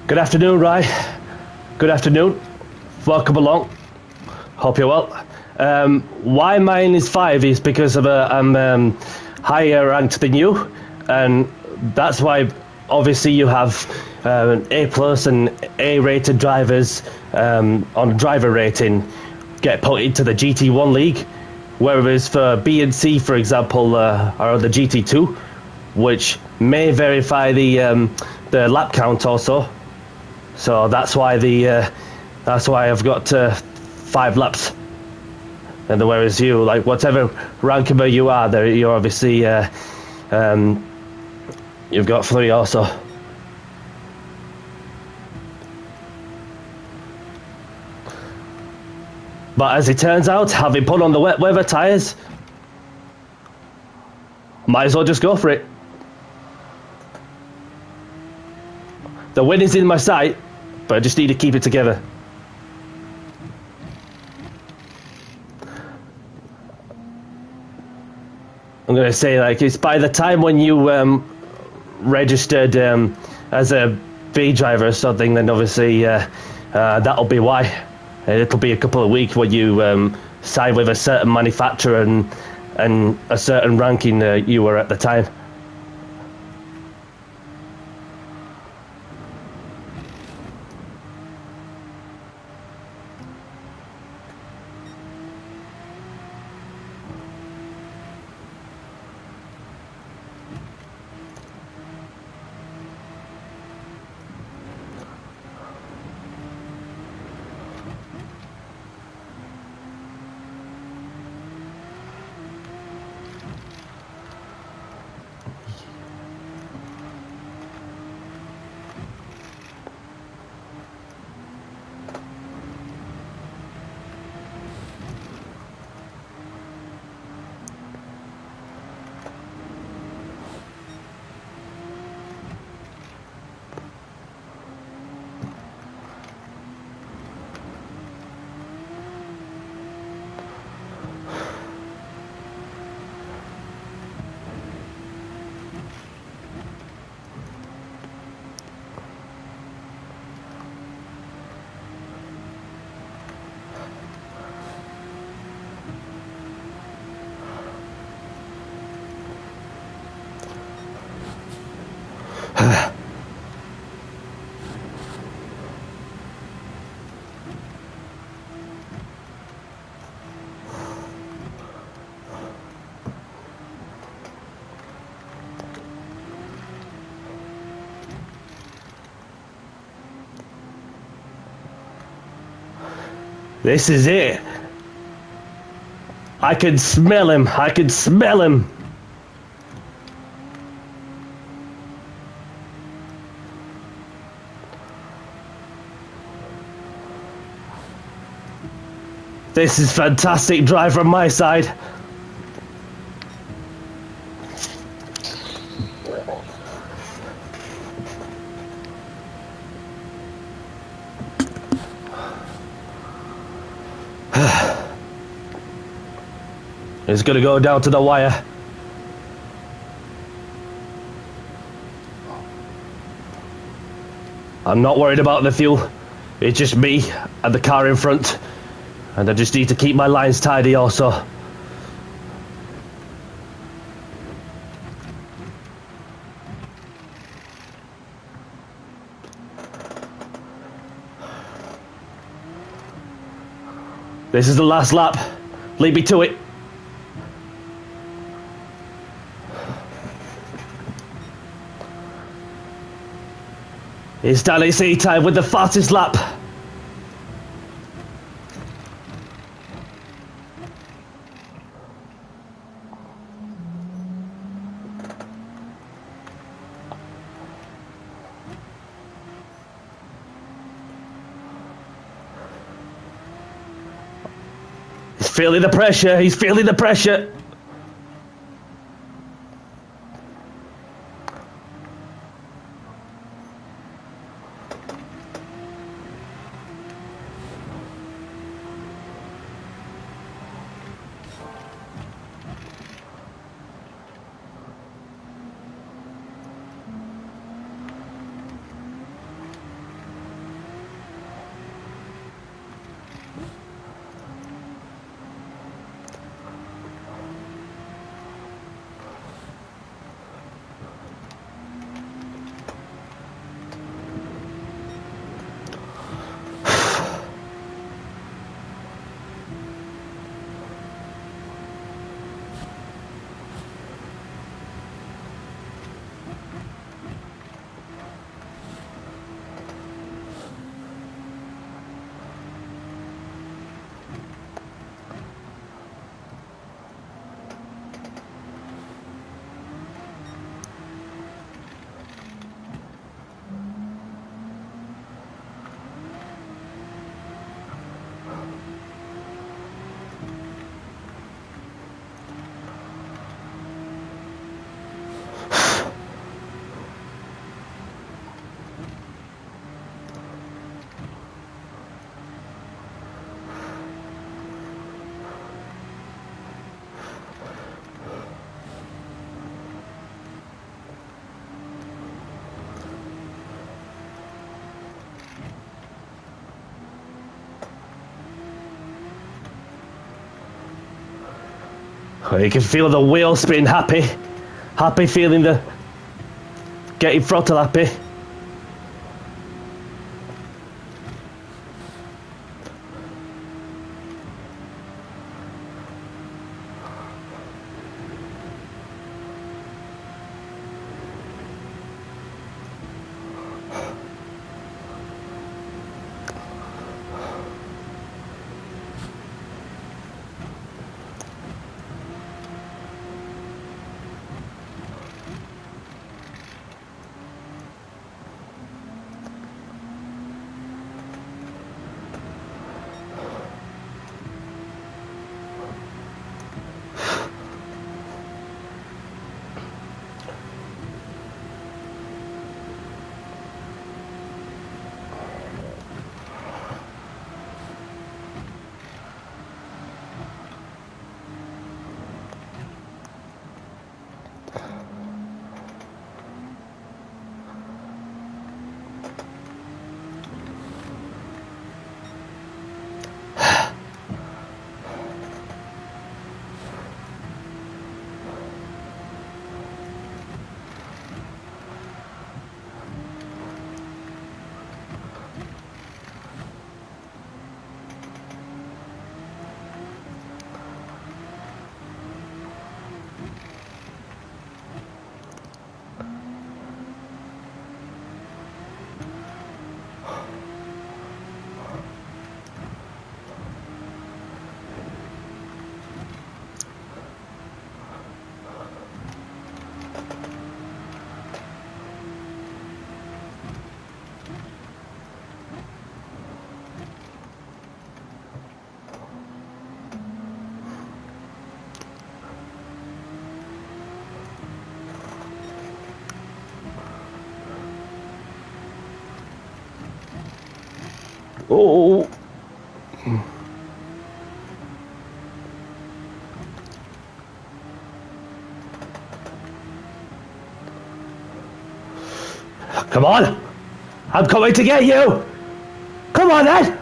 Good afternoon, Rye. Good afternoon. Welcome along. Hope you're well. Why mine is 5 is because I'm higher ranked than you, and that's why obviously you have A plus and A rated drivers on driver rating get put into the GT1 league, whereas for B and C, for example, are on the GT2, which may verify the lap count also. So that's why I've got 5 laps. And whereas you, like whatever ranker you are, there you're obviously you've got 3 also. But as it turns out, having put on the wet weather tyres, might as well just go for it. The win is in my sight, but I just need to keep it together. I'm going to say, like, it's by the time when you registered as a B driver or something, then obviously that'll be why. It'll be a couple of weeks when you sign with a certain manufacturer and a certain ranking you were at the time. This is it. I can smell him. I can smell him. This is fantastic drive from my side. It's going to go down to the wire. I'm not worried about the fuel. It's just me and the car in front. And I just need to keep my lines tidy also. This is the last lap. Lead me to it. It's Danny C-Time with the fastest lap. He's feeling the pressure. He's feeling the pressure. You can feel the wheel spin happy. Happy feeling the getting throttle happy. Oh. Come on! I'm coming to get you! Come on then!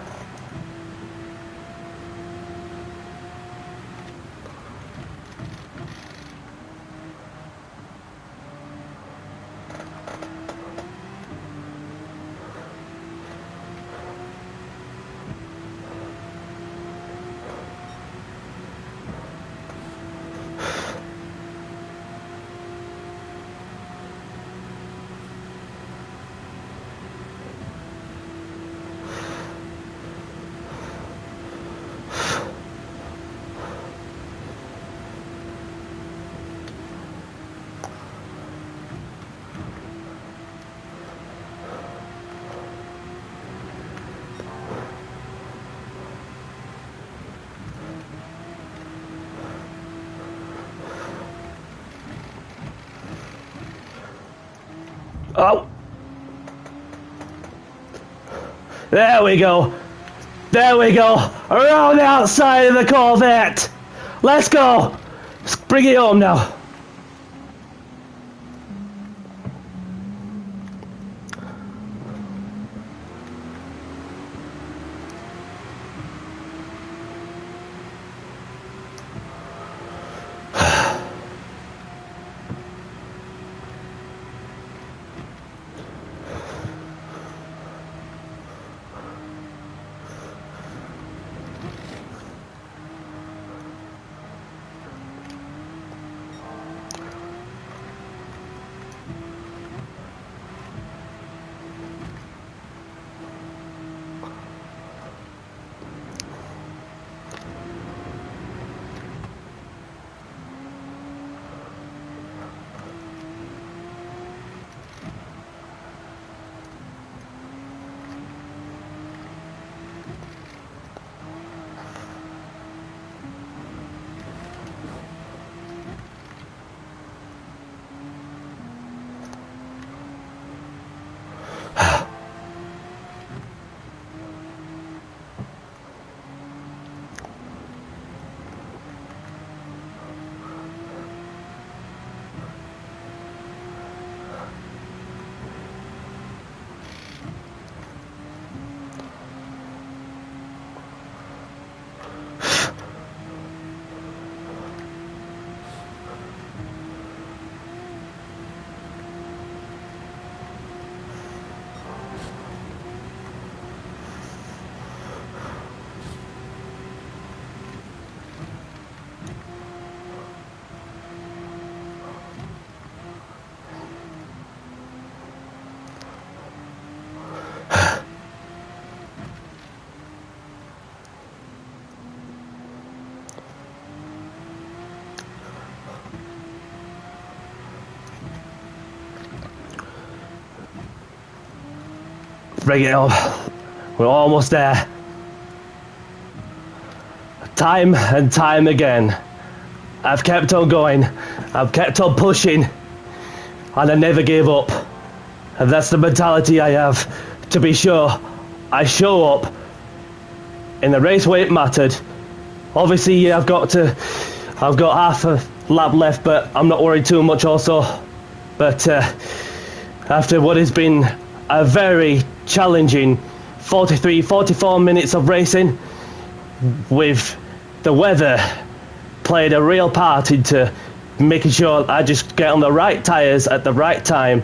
Oh! There we go! There we go! Around the outside of the Corvette! Let's go! Let's bring it home now! Bring it up. We're almost there. Time and time again, I've kept on going. I've kept on pushing. And I never gave up. And that's the mentality I have. To be sure, I show up in the race where it mattered. Obviously, yeah, I've got half a lap left, but I'm not worried too much also. But after what has been a very challenging 44 minutes of racing, with the weather played a real part into making sure I just get on the right tyres at the right time.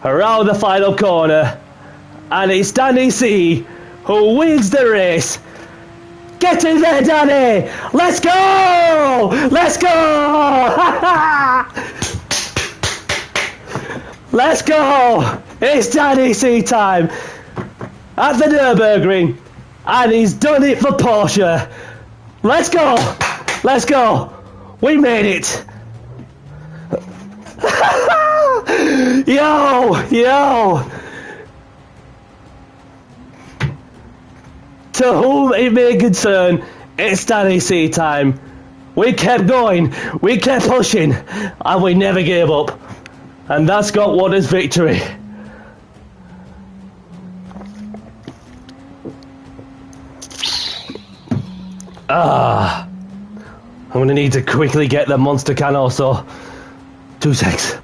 Around the final corner, and it's Danny C who wins the race. Get in there, Danny! Let's go! Let's go! Let's go! It's Danny C time at the Nurburgring, and he's done it for Porsche. Let's go! Let's go! We made it! Yo! To whom it may concern, it's Danny C time. We kept going, we kept pushing, and we never gave up. And that's got won us victory. I'm gonna need to quickly get the monster can also. 2 secs.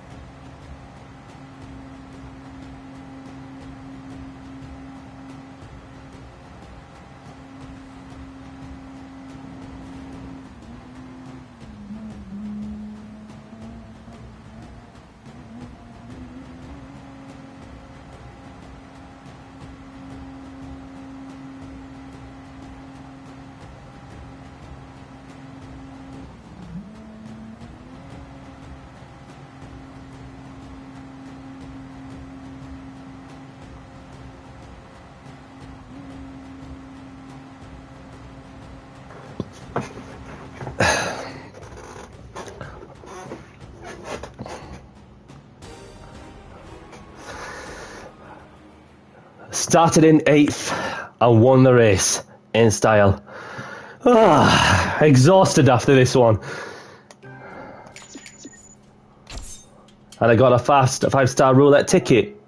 Started in 8th and won the race in style. Exhausted after this one. And I got a 5-star roulette ticket.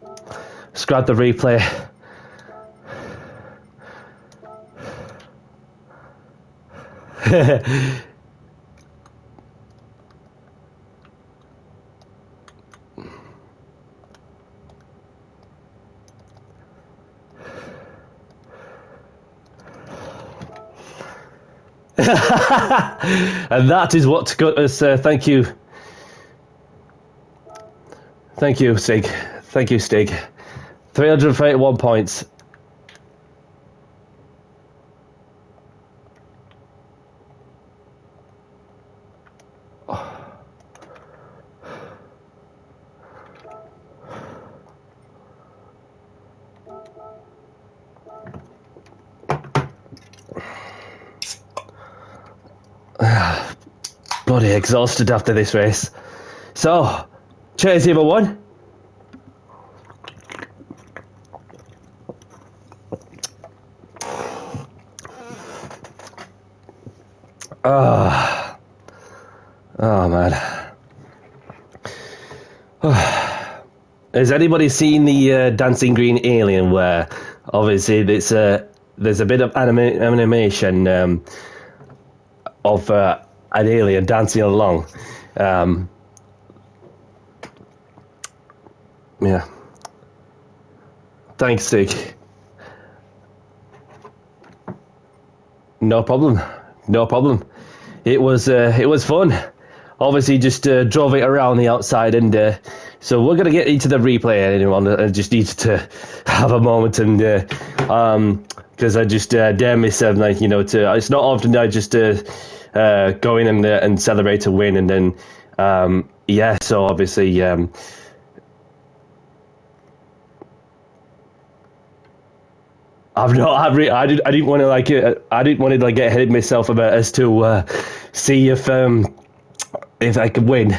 Let's grab the replay. And that is what got us. Thank you, Stig. Thank you, Stig. 331 points. Bloody exhausted after this race. So, cheers everyone. Oh man. Has anybody seen the Dancing Green Alien, where obviously there's a bit of animation of an alien dancing along? Yeah. Thanks, Stig. No problem. It was fun. Obviously, just drove it around the outside, and so we're gonna get into the replay. Anyone, I just need to have a moment, and because I just dare myself, like, you know, it's not often I just go in and celebrate a win, and then yeah. So obviously. I've not. I didn't want to like. I didn't want to like get ahead of myself about as to see if I could win.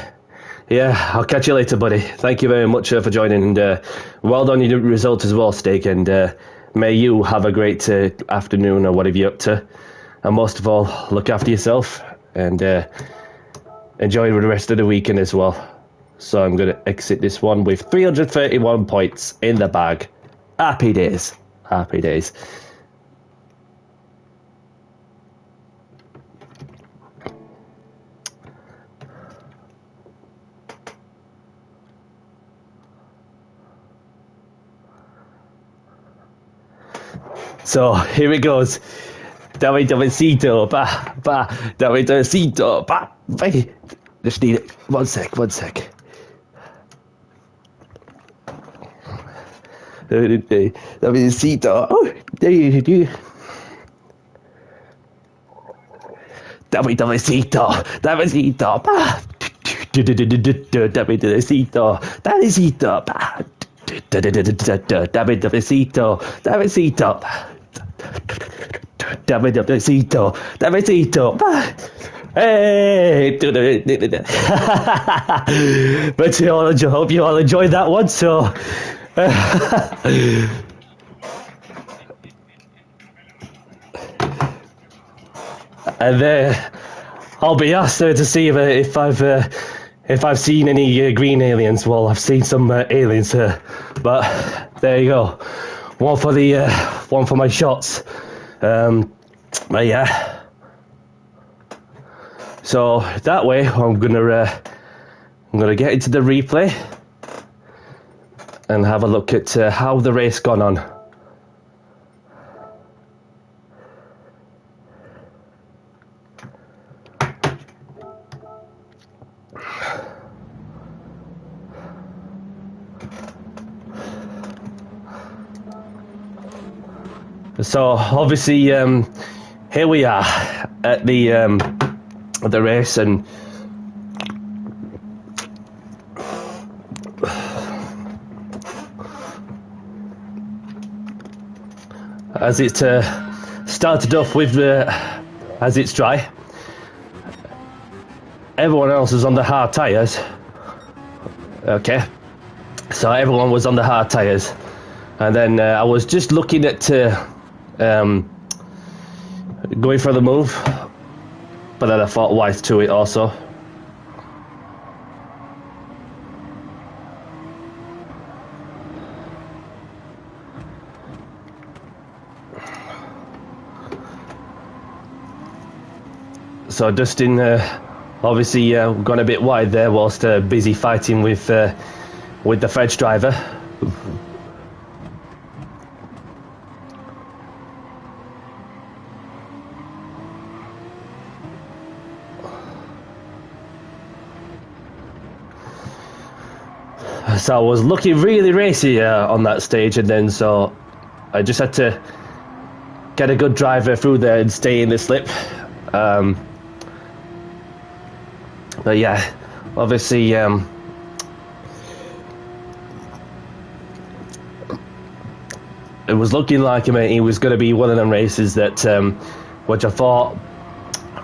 Yeah, I'll catch you later, buddy. Thank you very much for joining, and well done your result as well, Steak. And may you have a great afternoon or whatever you're up to. And most of all, look after yourself and enjoy the rest of the weekend as well. So I'm going to exit this one with 331 points in the bag. Happy days. Happy days. So here it goes. WWCito, WWCito, just need it. One sec. WWCito, WWCito, Hey! But you all, I hope you all enjoyed that one. So, and I'll be asked to see if I've seen any green aliens. Well, I've seen some aliens, but there you go. One for my shots. But yeah. So that way, I'm gonna get into the replay and have a look at how the race gone on. So obviously, here we are at the race, and as it started off with as it's dry, everyone else is on the hard tyres. Okay, so everyone was on the hard tyres, and then I was just looking at going for the move, but then I thought wise to it also. So Dustin obviously gone a bit wide there whilst busy fighting with the French driver. So I was looking really racy on that stage, and then so I just had to get a good driver through there and stay in the slip. But yeah, obviously it was looking like he was going to be one of them races that which I thought,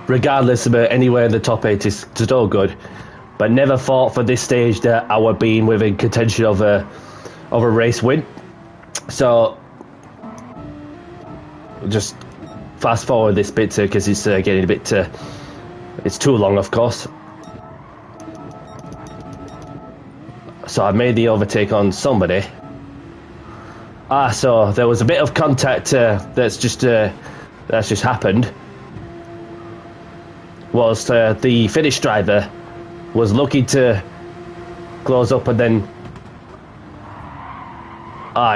regardless of anywhere in the top 8 is still good. But never thought for this stage that I would be within contention of a race win. So just fast forward this bit because it's getting a bit it's too long, of course. So I made the overtake on somebody. So there was a bit of contact that's just happened. Whilst the Finnish driver was looking to close up, and then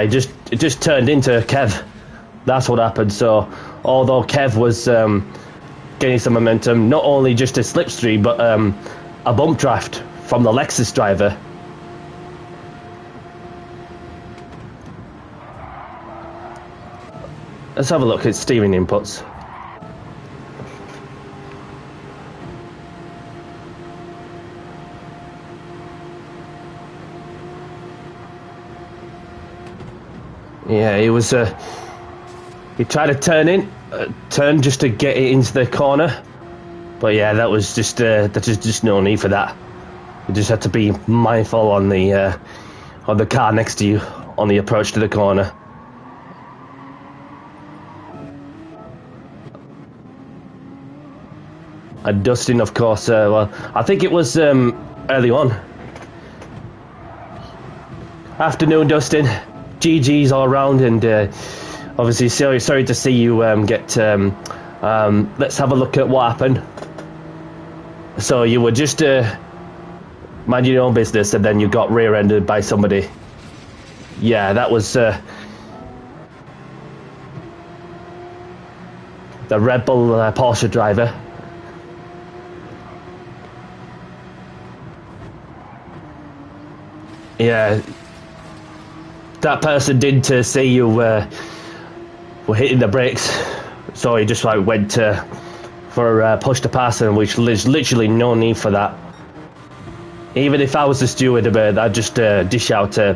it just turned into Kev. That's what happened. So although Kev was gaining some momentum, not only just a slipstream, but a bump draft from the Lexus driver. Let's have a look at steering inputs. Yeah, it was He tried to turn just to get it into the corner, but yeah, that was just no need for that. You just had to be mindful on the car next to you on the approach to the corner. And Dustin, of course, well, I think it was early on. Afternoon, Dustin. GG's all around, and obviously sorry to see you get... let's have a look at what happened. So you were just minding your own business, and then you got rear-ended by somebody. Yeah, that was... the Red Bull Porsche driver. Yeah, that person didn't see you were hitting the brakes, so he just like went for push to pass, and which there's literally no need for that. Even if I was the steward, I'd just dish out a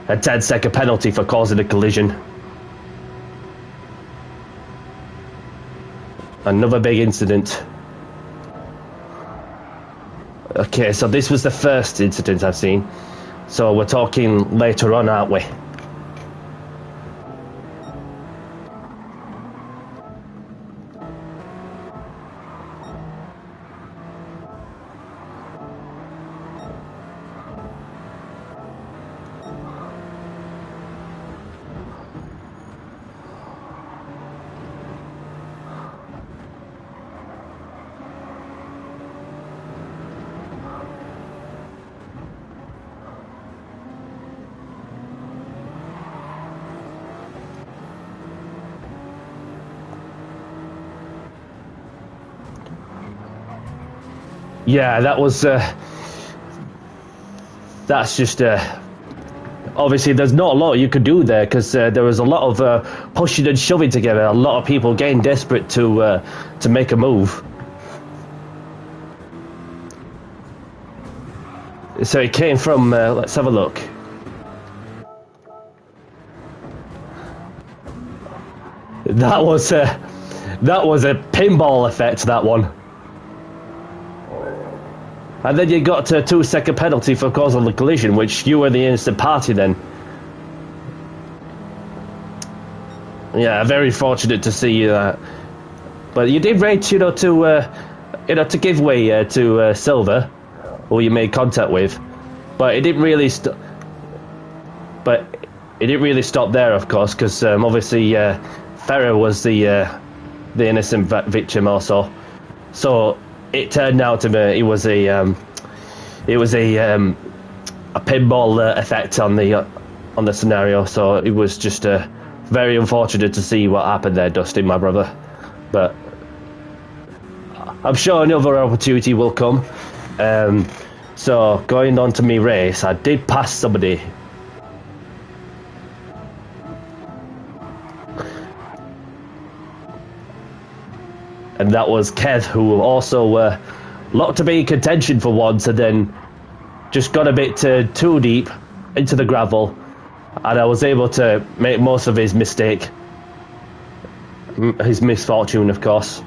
10-second penalty for causing a collision. Another big incident. Okay, so this was the first incident I've seen. So we're talking later on, aren't we? Yeah, that was... that's just... obviously, there's not a lot you could do there, because there was a lot of pushing and shoving together. A lot of people getting desperate to make a move. So it came from... let's have a look. That was a pinball effect, that one. And then you got a 2-second penalty for causing the collision, which you were the innocent party then. Yeah, very fortunate to see that. But you did rate, to give way to Silver, who you made contact with. But it didn't really stop there, of course, because obviously Ferrer was the innocent victim also. So it turned out to be it was a pinball effect on the scenario. So it was just very unfortunate to see what happened there, Dustin, my brother. But I'm sure another opportunity will come. So going on to me race, I did pass somebody. And that was Kev, who also looked to be in contention for once, and then just got a bit too deep into the gravel, and I was able to make most of his mistake, his misfortune, of course.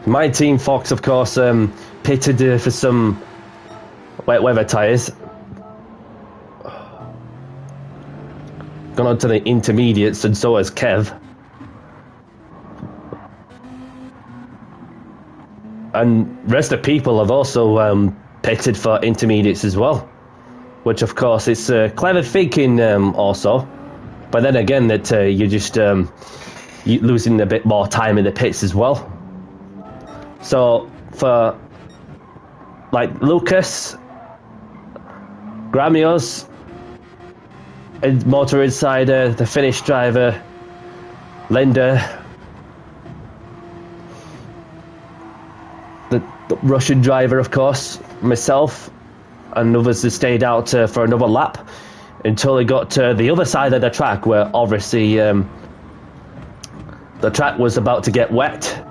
My team, Fox, of course, pitted for some wet weather tyres. Gone on to the intermediates, and so has Kev. And rest of people have also pitted for intermediates as well, which of course is clever thinking also. But then again, that you're just you're losing a bit more time in the pits as well. So for like Lucas, Gramios, and Motor Insider, the Finnish driver, Linda, the Russian driver, of course, myself, and others that stayed out for another lap until they got to the other side of the track, where obviously the track was about to get wet,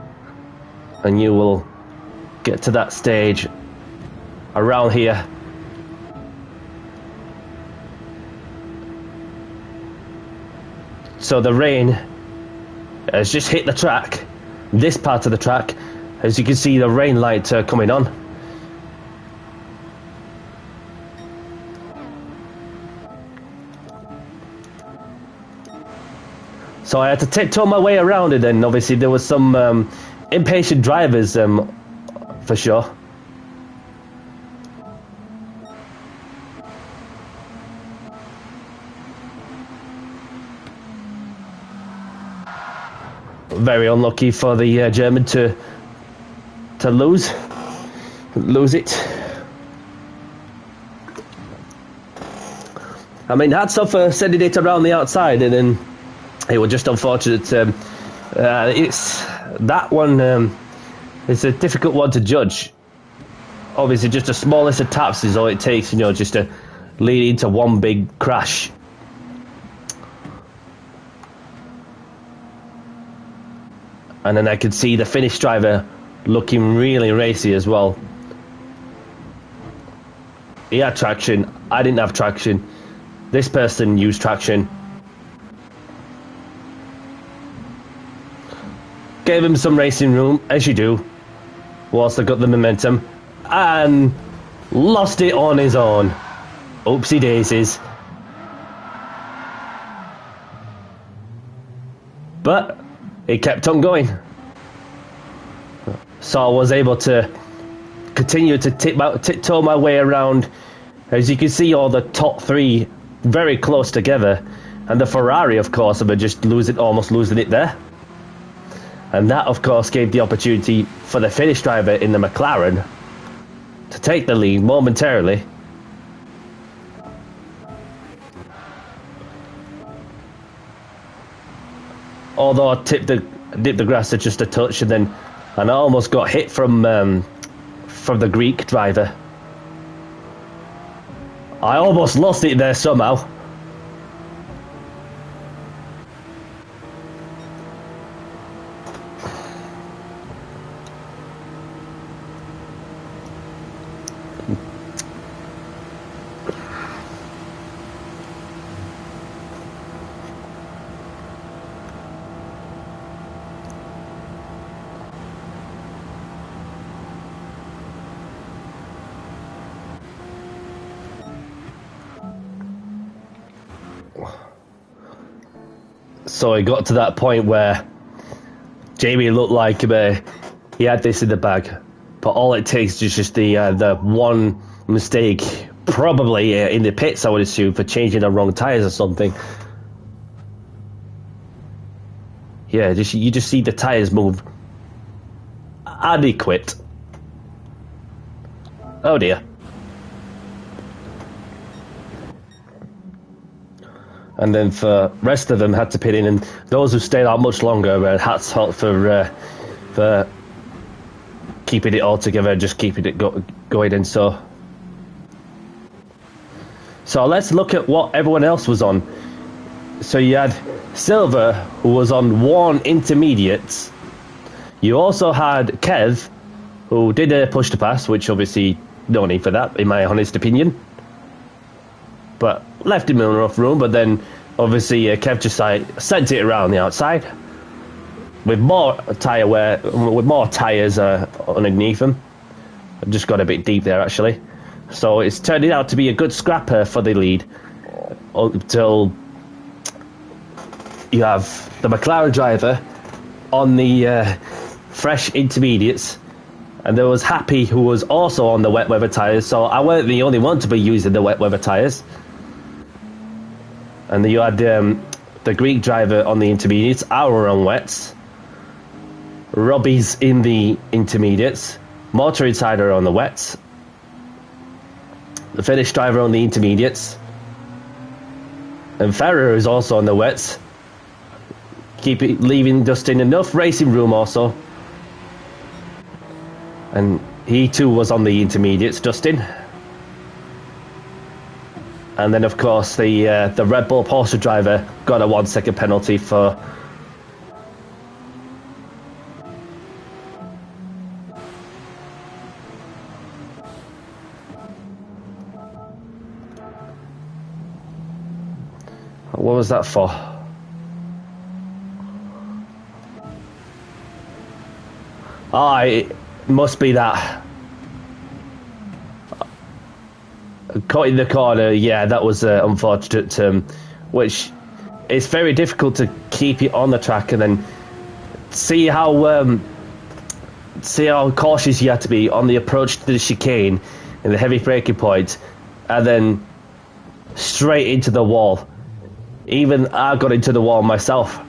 and you will get to that stage around here. So the rain has just hit the track, this part of the track. As you can see, the rain light coming on. So I had to tiptoe my way around it, and obviously there was some impatient drivers for sure. Very unlucky for the German to lose it. I mean, hats off for sending it around the outside, and then it was just unfortunate. It's that one. It's a difficult one to judge. Obviously, just the smallest of taps is all it takes, you know, just to lead into one big crash. And then I could see the Finnish driver looking really racy as well. He had traction. I didn't have traction. This person used traction. Gave him some racing room, as you do, whilst I got the momentum, and lost it on his own. Oopsie daisies. But he kept on going. So I was able to continue to tiptoe my way around. As you can see, all the top three very close together. And the Ferrari, of course, were just almost losing it there. And that, of course, gave the opportunity for the Finnish driver in the McLaren to take the lead momentarily. Although I dipped the grass just a touch, and I almost got hit from the Greek driver. I almost lost it there somehow. So it got to that point where Jamie looked like he had this in the bag, but all it takes is just the one mistake, probably in the pits, I would assume, for changing the wrong tires or something. Yeah, you just see the tires move, and he quit. Oh dear. And then for rest of them had to pit in, and those who stayed out much longer, hats off for keeping it all together, just keeping it going. And so let's look at what everyone else was on. So you had Silver, who was on worn intermediates. You also had Kev, who did a push to pass, which obviously no need for that, in my honest opinion. But left him in enough room, but then obviously Kev just sent it around the outside with more tyre wear, with more tyres underneath him. I just got a bit deep there actually. So it's turning out to be a good scrapper for the lead until you have the McLaren driver on the fresh intermediates. And there was Happy, who was also on the wet weather tyres, so I weren't the only one to be using the wet weather tyres. And then you had the Greek driver on the intermediates, our on wets. Robbie's in the intermediates. Motor Insider on the wets. The Finnish driver on the intermediates. And Ferrer is also on the wets. Leaving Dustin enough racing room also. And he too was on the intermediates, Dustin. And then of course the Red Bull Porsche driver got a 1 second penalty for What was that for? Oh, it must be that. Caught in the corner, yeah, that was unfortunate. Which it's very difficult to keep it on the track and then see how cautious you have to be on the approach to the chicane and the heavy braking point, and then straight into the wall. Even I got into the wall myself.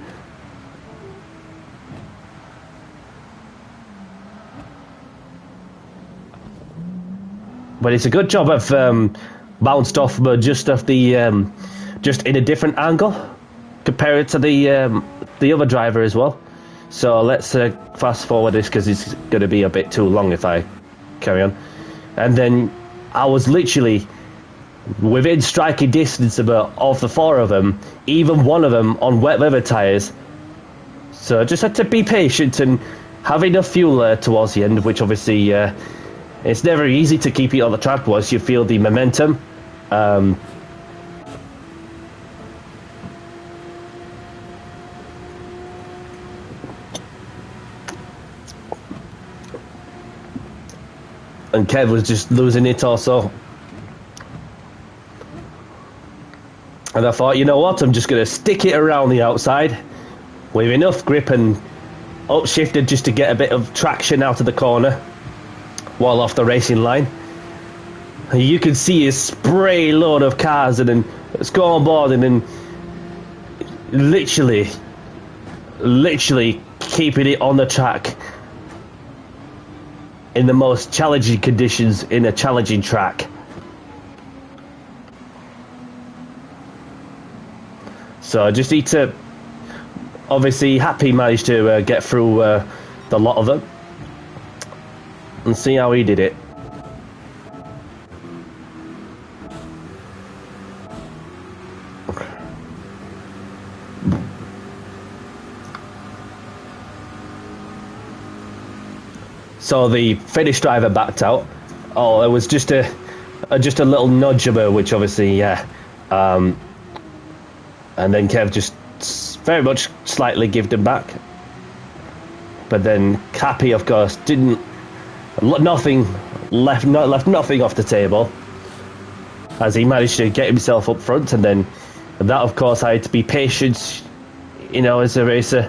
But it's a good job I've bounced off, but just off the just in a different angle compared to the other driver as well. So let's fast forward this because it's going to be a bit too long if I carry on. And then I was literally within striking distance of the four of them, even one of them on wet weather tyres. So I just had to be patient and have enough fuel towards the end, which obviously it's never easy to keep it on the track once you feel the momentum. And Kev was just losing it also. And I thought, you know what, I'm just going to stick it around the outside with enough grip and upshifted just to get a bit of traction out of the corner while off the racing line. And you can see a spray load of cars and then let's go on board and then literally keeping it on the track in the most challenging conditions in a challenging track. So I just need to, obviously Happy managed to get through the lot of them and see how he did it. So the Finnish driver backed out. Oh, it was just a little nudge of her, which obviously, yeah. And then Kev just very much slightly gave him back. But then Happy, of course, didn't. Left nothing off the table, as he managed to get himself up front, and then that, of course, I had to be patient, you know, as a racer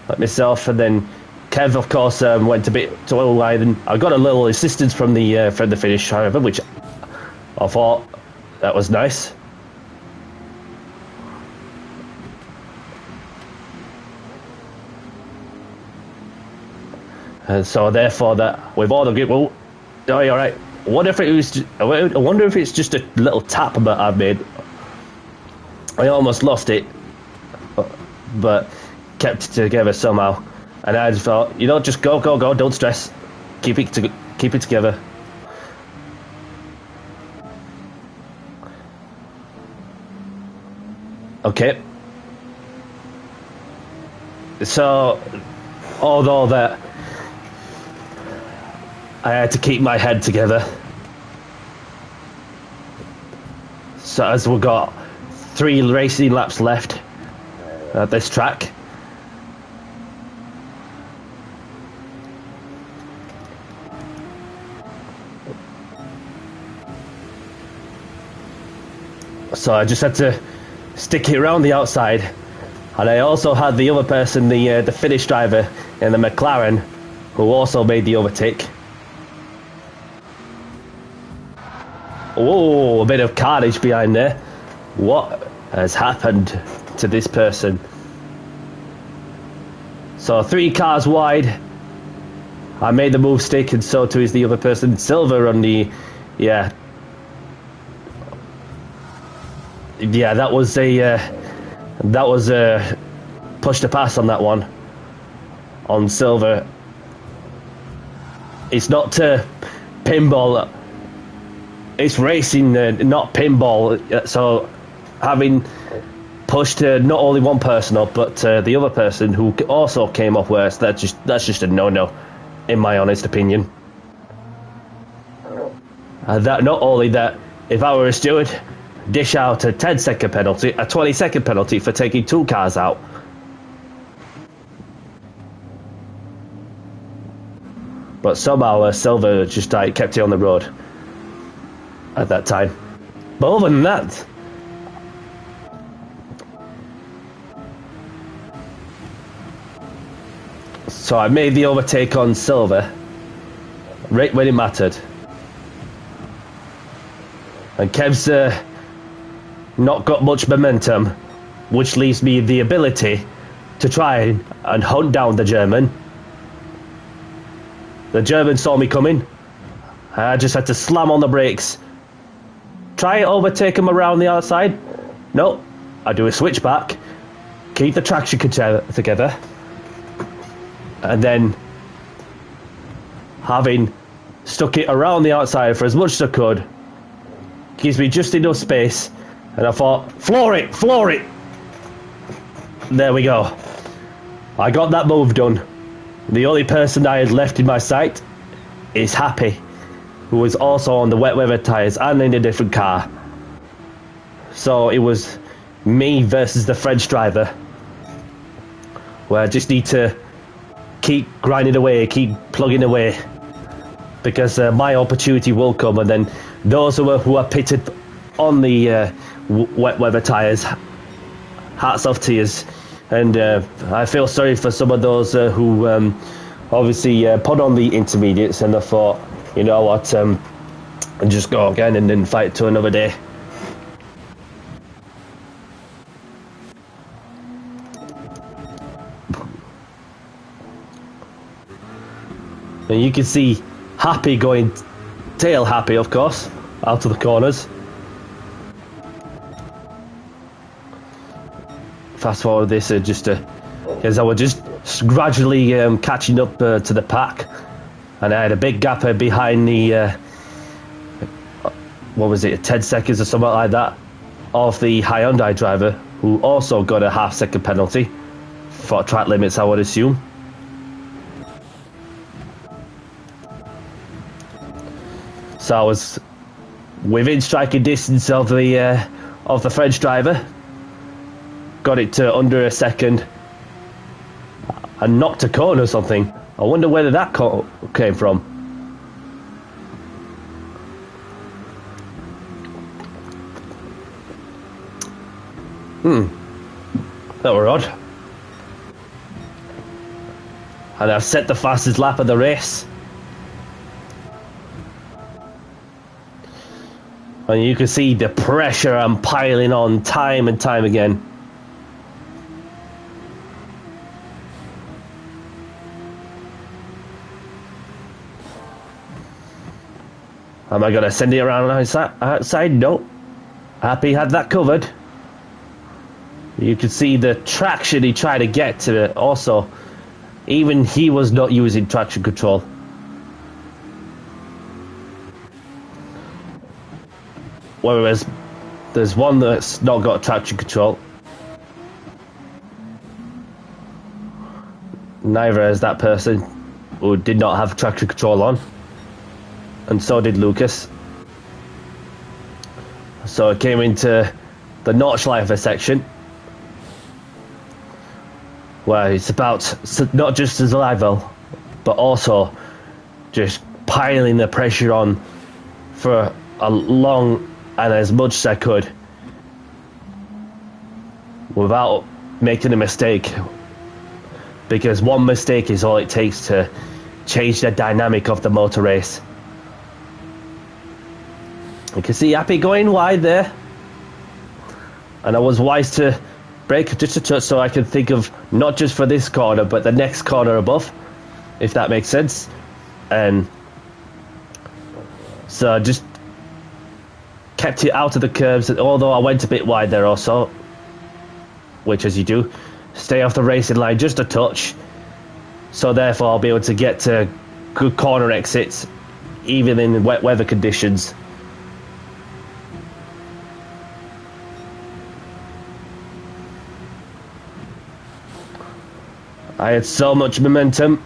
like myself, and then Kev, of course, went a bit to oil wide, and I got a little assistance from the finish, however, which I thought that was nice. And so, therefore, that with all the grip, well, oh, you're right. I wonder if it's just a little tap that I've made. I almost lost it, but kept it together somehow. And I just thought, you know, just go, don't stress. Keep it together. Okay. So, although that I had to keep my head together. So as we've got 3 racing laps left at this track. So I just had to stick it around the outside, and I also had the other person, the Finnish driver in the McLaren, who also made the overtake. Oh, a bit of carnage behind there. What has happened to this person? So 3 cars wide. I made the move stick, and so too is the other person. Silver on the, yeah, that was a push to pass on that one. On Silver, it's not pinball. It's racing, not pinball. So having pushed not only one person up, but the other person who also came up worse, that's just a no-no, in my honest opinion. That not only that, if I were a steward, dish out a 10-second penalty, a 20-second penalty for taking 2 cars out. But somehow Silver just kept it on the road at that time. But other than that, so I made the overtake on Silver right when it mattered. And Kev's not got much momentum, which leaves me the ability to try and hunt down the German. The German saw me coming. I just had to slam on the brakes. Try and overtake him around the outside. No, I do a switchback. Keep the traction together. And then, having stuck it around the outside for as much as I could, gives me just enough space. And I thought, floor it, floor it. There we go. I got that move done. The only person I had left in my sight is Happy, who was also on the wet weather tyres and in a different car. So it was me versus the French driver, where I just need to keep grinding away, keep plugging away, because my opportunity will come, and then those who are pitted on the wet weather tyres, hats off to yous. And I feel sorry for some of those who obviously put on the intermediates, and I thought, you know what, and just go again and then fight to another day. And you can see Happy going tail happy, of course, out of the corners. Fast forward this because I was just gradually catching up to the pack, and I had a big gap behind the what was it, 10 seconds or something like that, of the Hyundai driver, who also got a half-second penalty for track limits, I would assume. So I was within striking distance of the French driver. Got it to under a second and knocked a corner or something. I wonder where that came from. That were odd. And I've set the fastest lap of the race. And you can see the pressure I'm piling on time and time again. Am I going to send it around outside? No. Happy had that covered. You can see the traction he tried to get to it. Also, even he was not using traction control. Whereas there's one that's not got traction control. Neither has that person who did not have traction control on. And so did Lucas. So it came into the Notchlifer section, where it's about not just his level, but also just piling the pressure on for a long and as much as I could without making a mistake, because one mistake is all it takes to change the dynamic of the motor race. You can see Happy going wide there, and I was wise to brake just a touch so I could think of not just for this corner but the next corner above, if that makes sense. And so I just kept it out of the curves, although I went a bit wide there also, which, as you do, stay off the racing line just a touch, so therefore I'll be able to get to good corner exits even in wet weather conditions. I had so much momentum,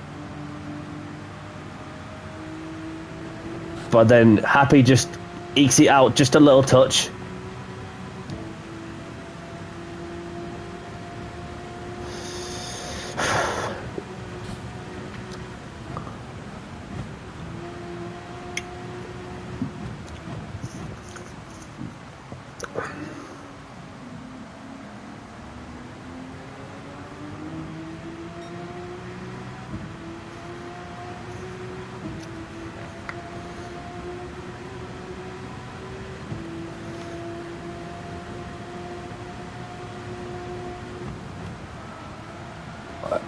but then Happy just ekes it out just a little touch,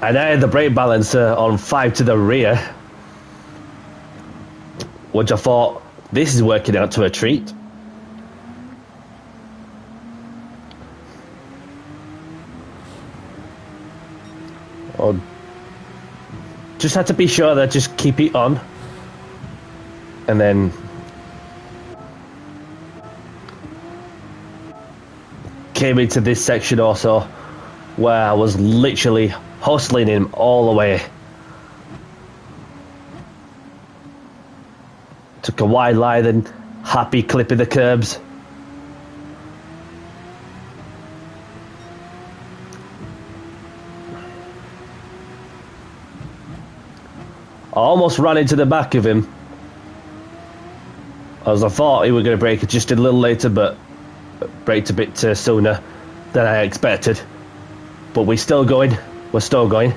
And I had the brake balancer on 5 to the rear, which I thought, this is working out to a treat. Oh, just had to be sure that just keep it on, and then came into this section also, where I was literally hustling him all the way. Took a wide line and happy clipping the curbs. I almost ran into the back of him, as I thought he was going to brake just a little later, but braked a bit sooner than I expected. But we're still going. We're still going.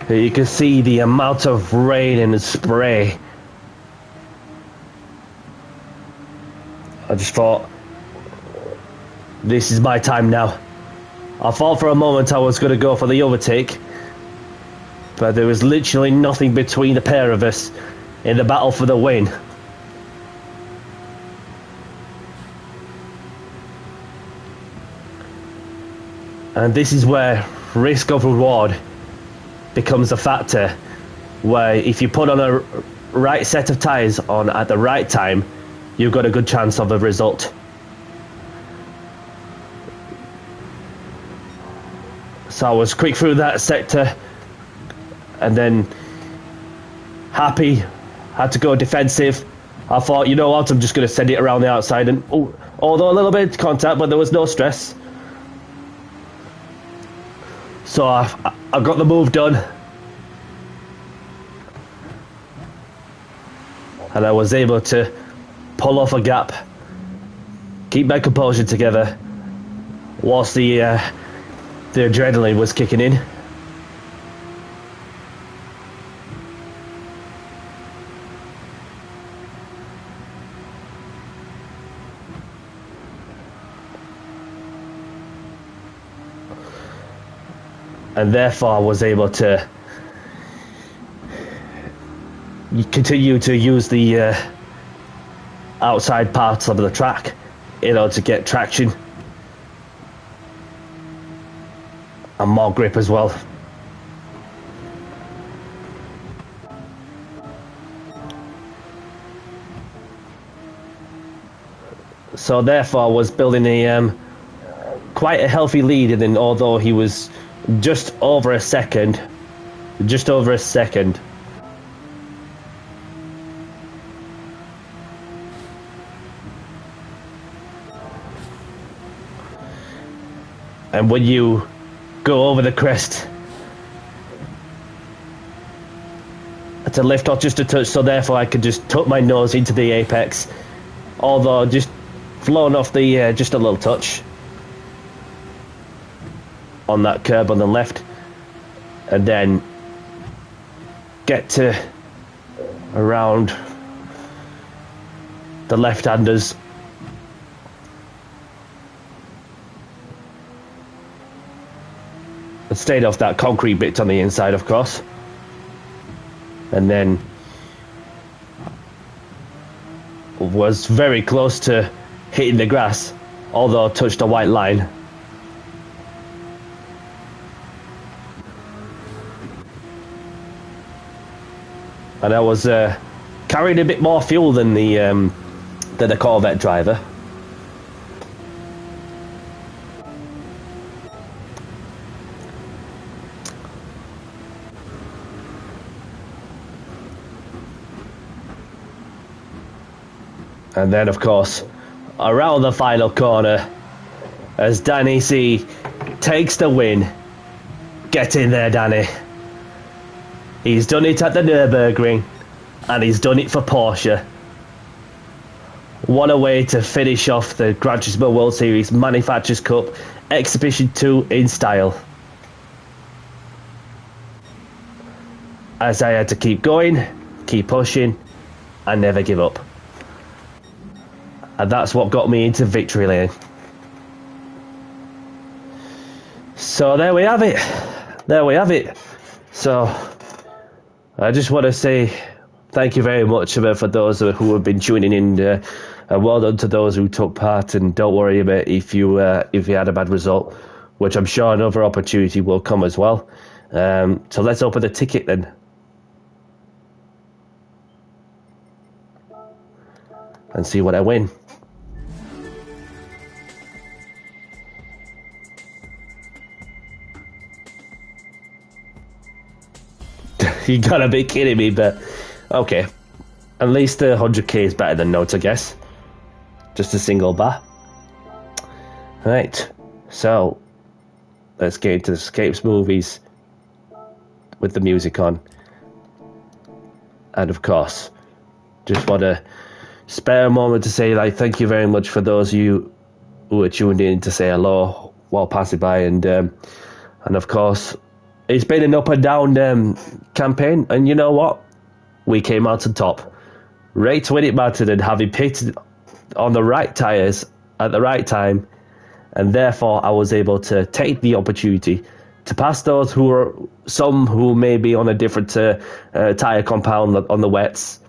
Here you can see the amount of rain and spray. I just thought, this is my time now. I thought for a moment I was going to go for the overtake, but there was literally nothing between the pair of us in the battle for the win. And this is where risk of reward becomes a factor, where if you put on a right set of tyres on at the right time, you've got a good chance of a result. So I was quick through that sector, and then happy, had to go defensive. I thought, you know what, I'm just going to send it around the outside, and although a little bit of contact, but there was no stress. So I got the move done, and I was able to pull off a gap, keep my composure together whilst the adrenaline was kicking in. And therefore I was able to continue to use the outside parts of the track in order to get traction and more grip as well. So therefore I was building a quite a healthy lead, and then although he was just over a second. And when you go over the crest, it's a lift off just a touch, so therefore I could just tuck my nose into the apex, although just flown off the just a little touch on that curb on the left, and then get to around the left-handers. And stayed off that concrete bit on the inside, of course. And then was very close to hitting the grass, although touched a white line. And I was carrying a bit more fuel than the Corvette driver. And then, of course, around the final corner, as Danny C takes the win. Get in there, Danny. He's done it at the Nurburgring. and he's done it for Porsche. What a way to finish off the Gran Turismo World Series Manufacturers Cup Exhibition 2 in style. As I had to keep going, keep pushing, and never give up. And that's what got me into victory lane. So there we have it. There we have it. So I just want to say thank you very much for those who have been tuning in. Well done to those who took part, and don't worry about if you had a bad result, which I'm sure another opportunity will come as well. So let's open the ticket then. And see what I win. You gotta be kidding me, but okay. At least the 100k is better than notes, I guess. Just a single bar. Right, so let's get into the Escapes movies with the music on. And of course, just want to spare a moment to say thank you very much for those of you who are tuned in to say hello while passing by, and of course it's been an up and down campaign, and you know what, we came out on top. Rate when it mattered, and having picked on the right tyres at the right time, and therefore I was able to take the opportunity to pass those who may be on a different tyre compound on the wets,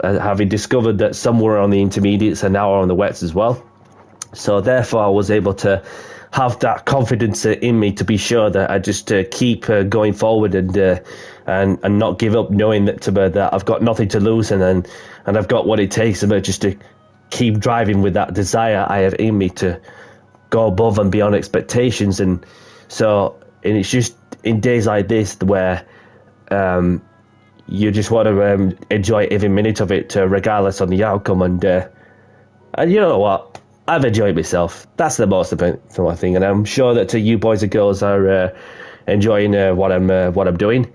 having discovered that some were on the intermediates and now are on the wets as well. So therefore I was able to have that confidence in me to be sure that I just keep going forward and not give up, knowing that I've got nothing to lose, and I've got what it takes just to keep driving with that desire I have in me to go above and beyond expectations. And it's just in days like this where you just want to enjoy every minute of it, regardless of the outcome. And you know what? I've enjoyed myself. That's the most important thing, and I'm sure that you boys and girls are enjoying what I'm doing.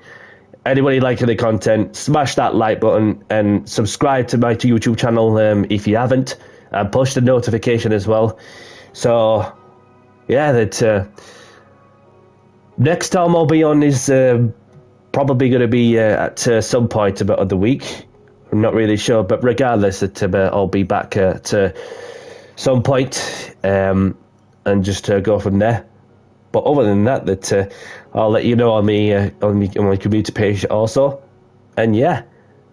Anybody liking the content, smash that like button and subscribe to my YouTube channel if you haven't, and push the notification as well. So yeah, next time I'll be on is probably going to be at some point of the week. I'm not really sure, but regardless, I'll be back to some point and just go from there. But other than that, I'll let you know on my community page also. And yeah,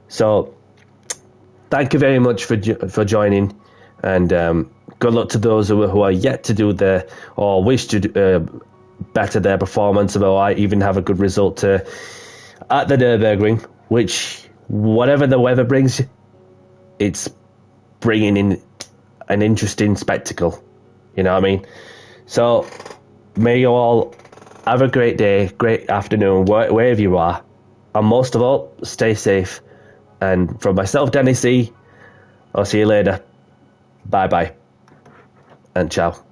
so thank you very much for joining, and good luck to those who are yet to do or wish to better their performance, or even have a good result at the Nurburgring, which whatever the weather brings, it's bringing in an interesting spectacle, you know what I mean? So may you all have a great day, great afternoon, wherever you are, and most of all, stay safe. And from myself, Dennis C, I'll see you later. Bye bye and ciao.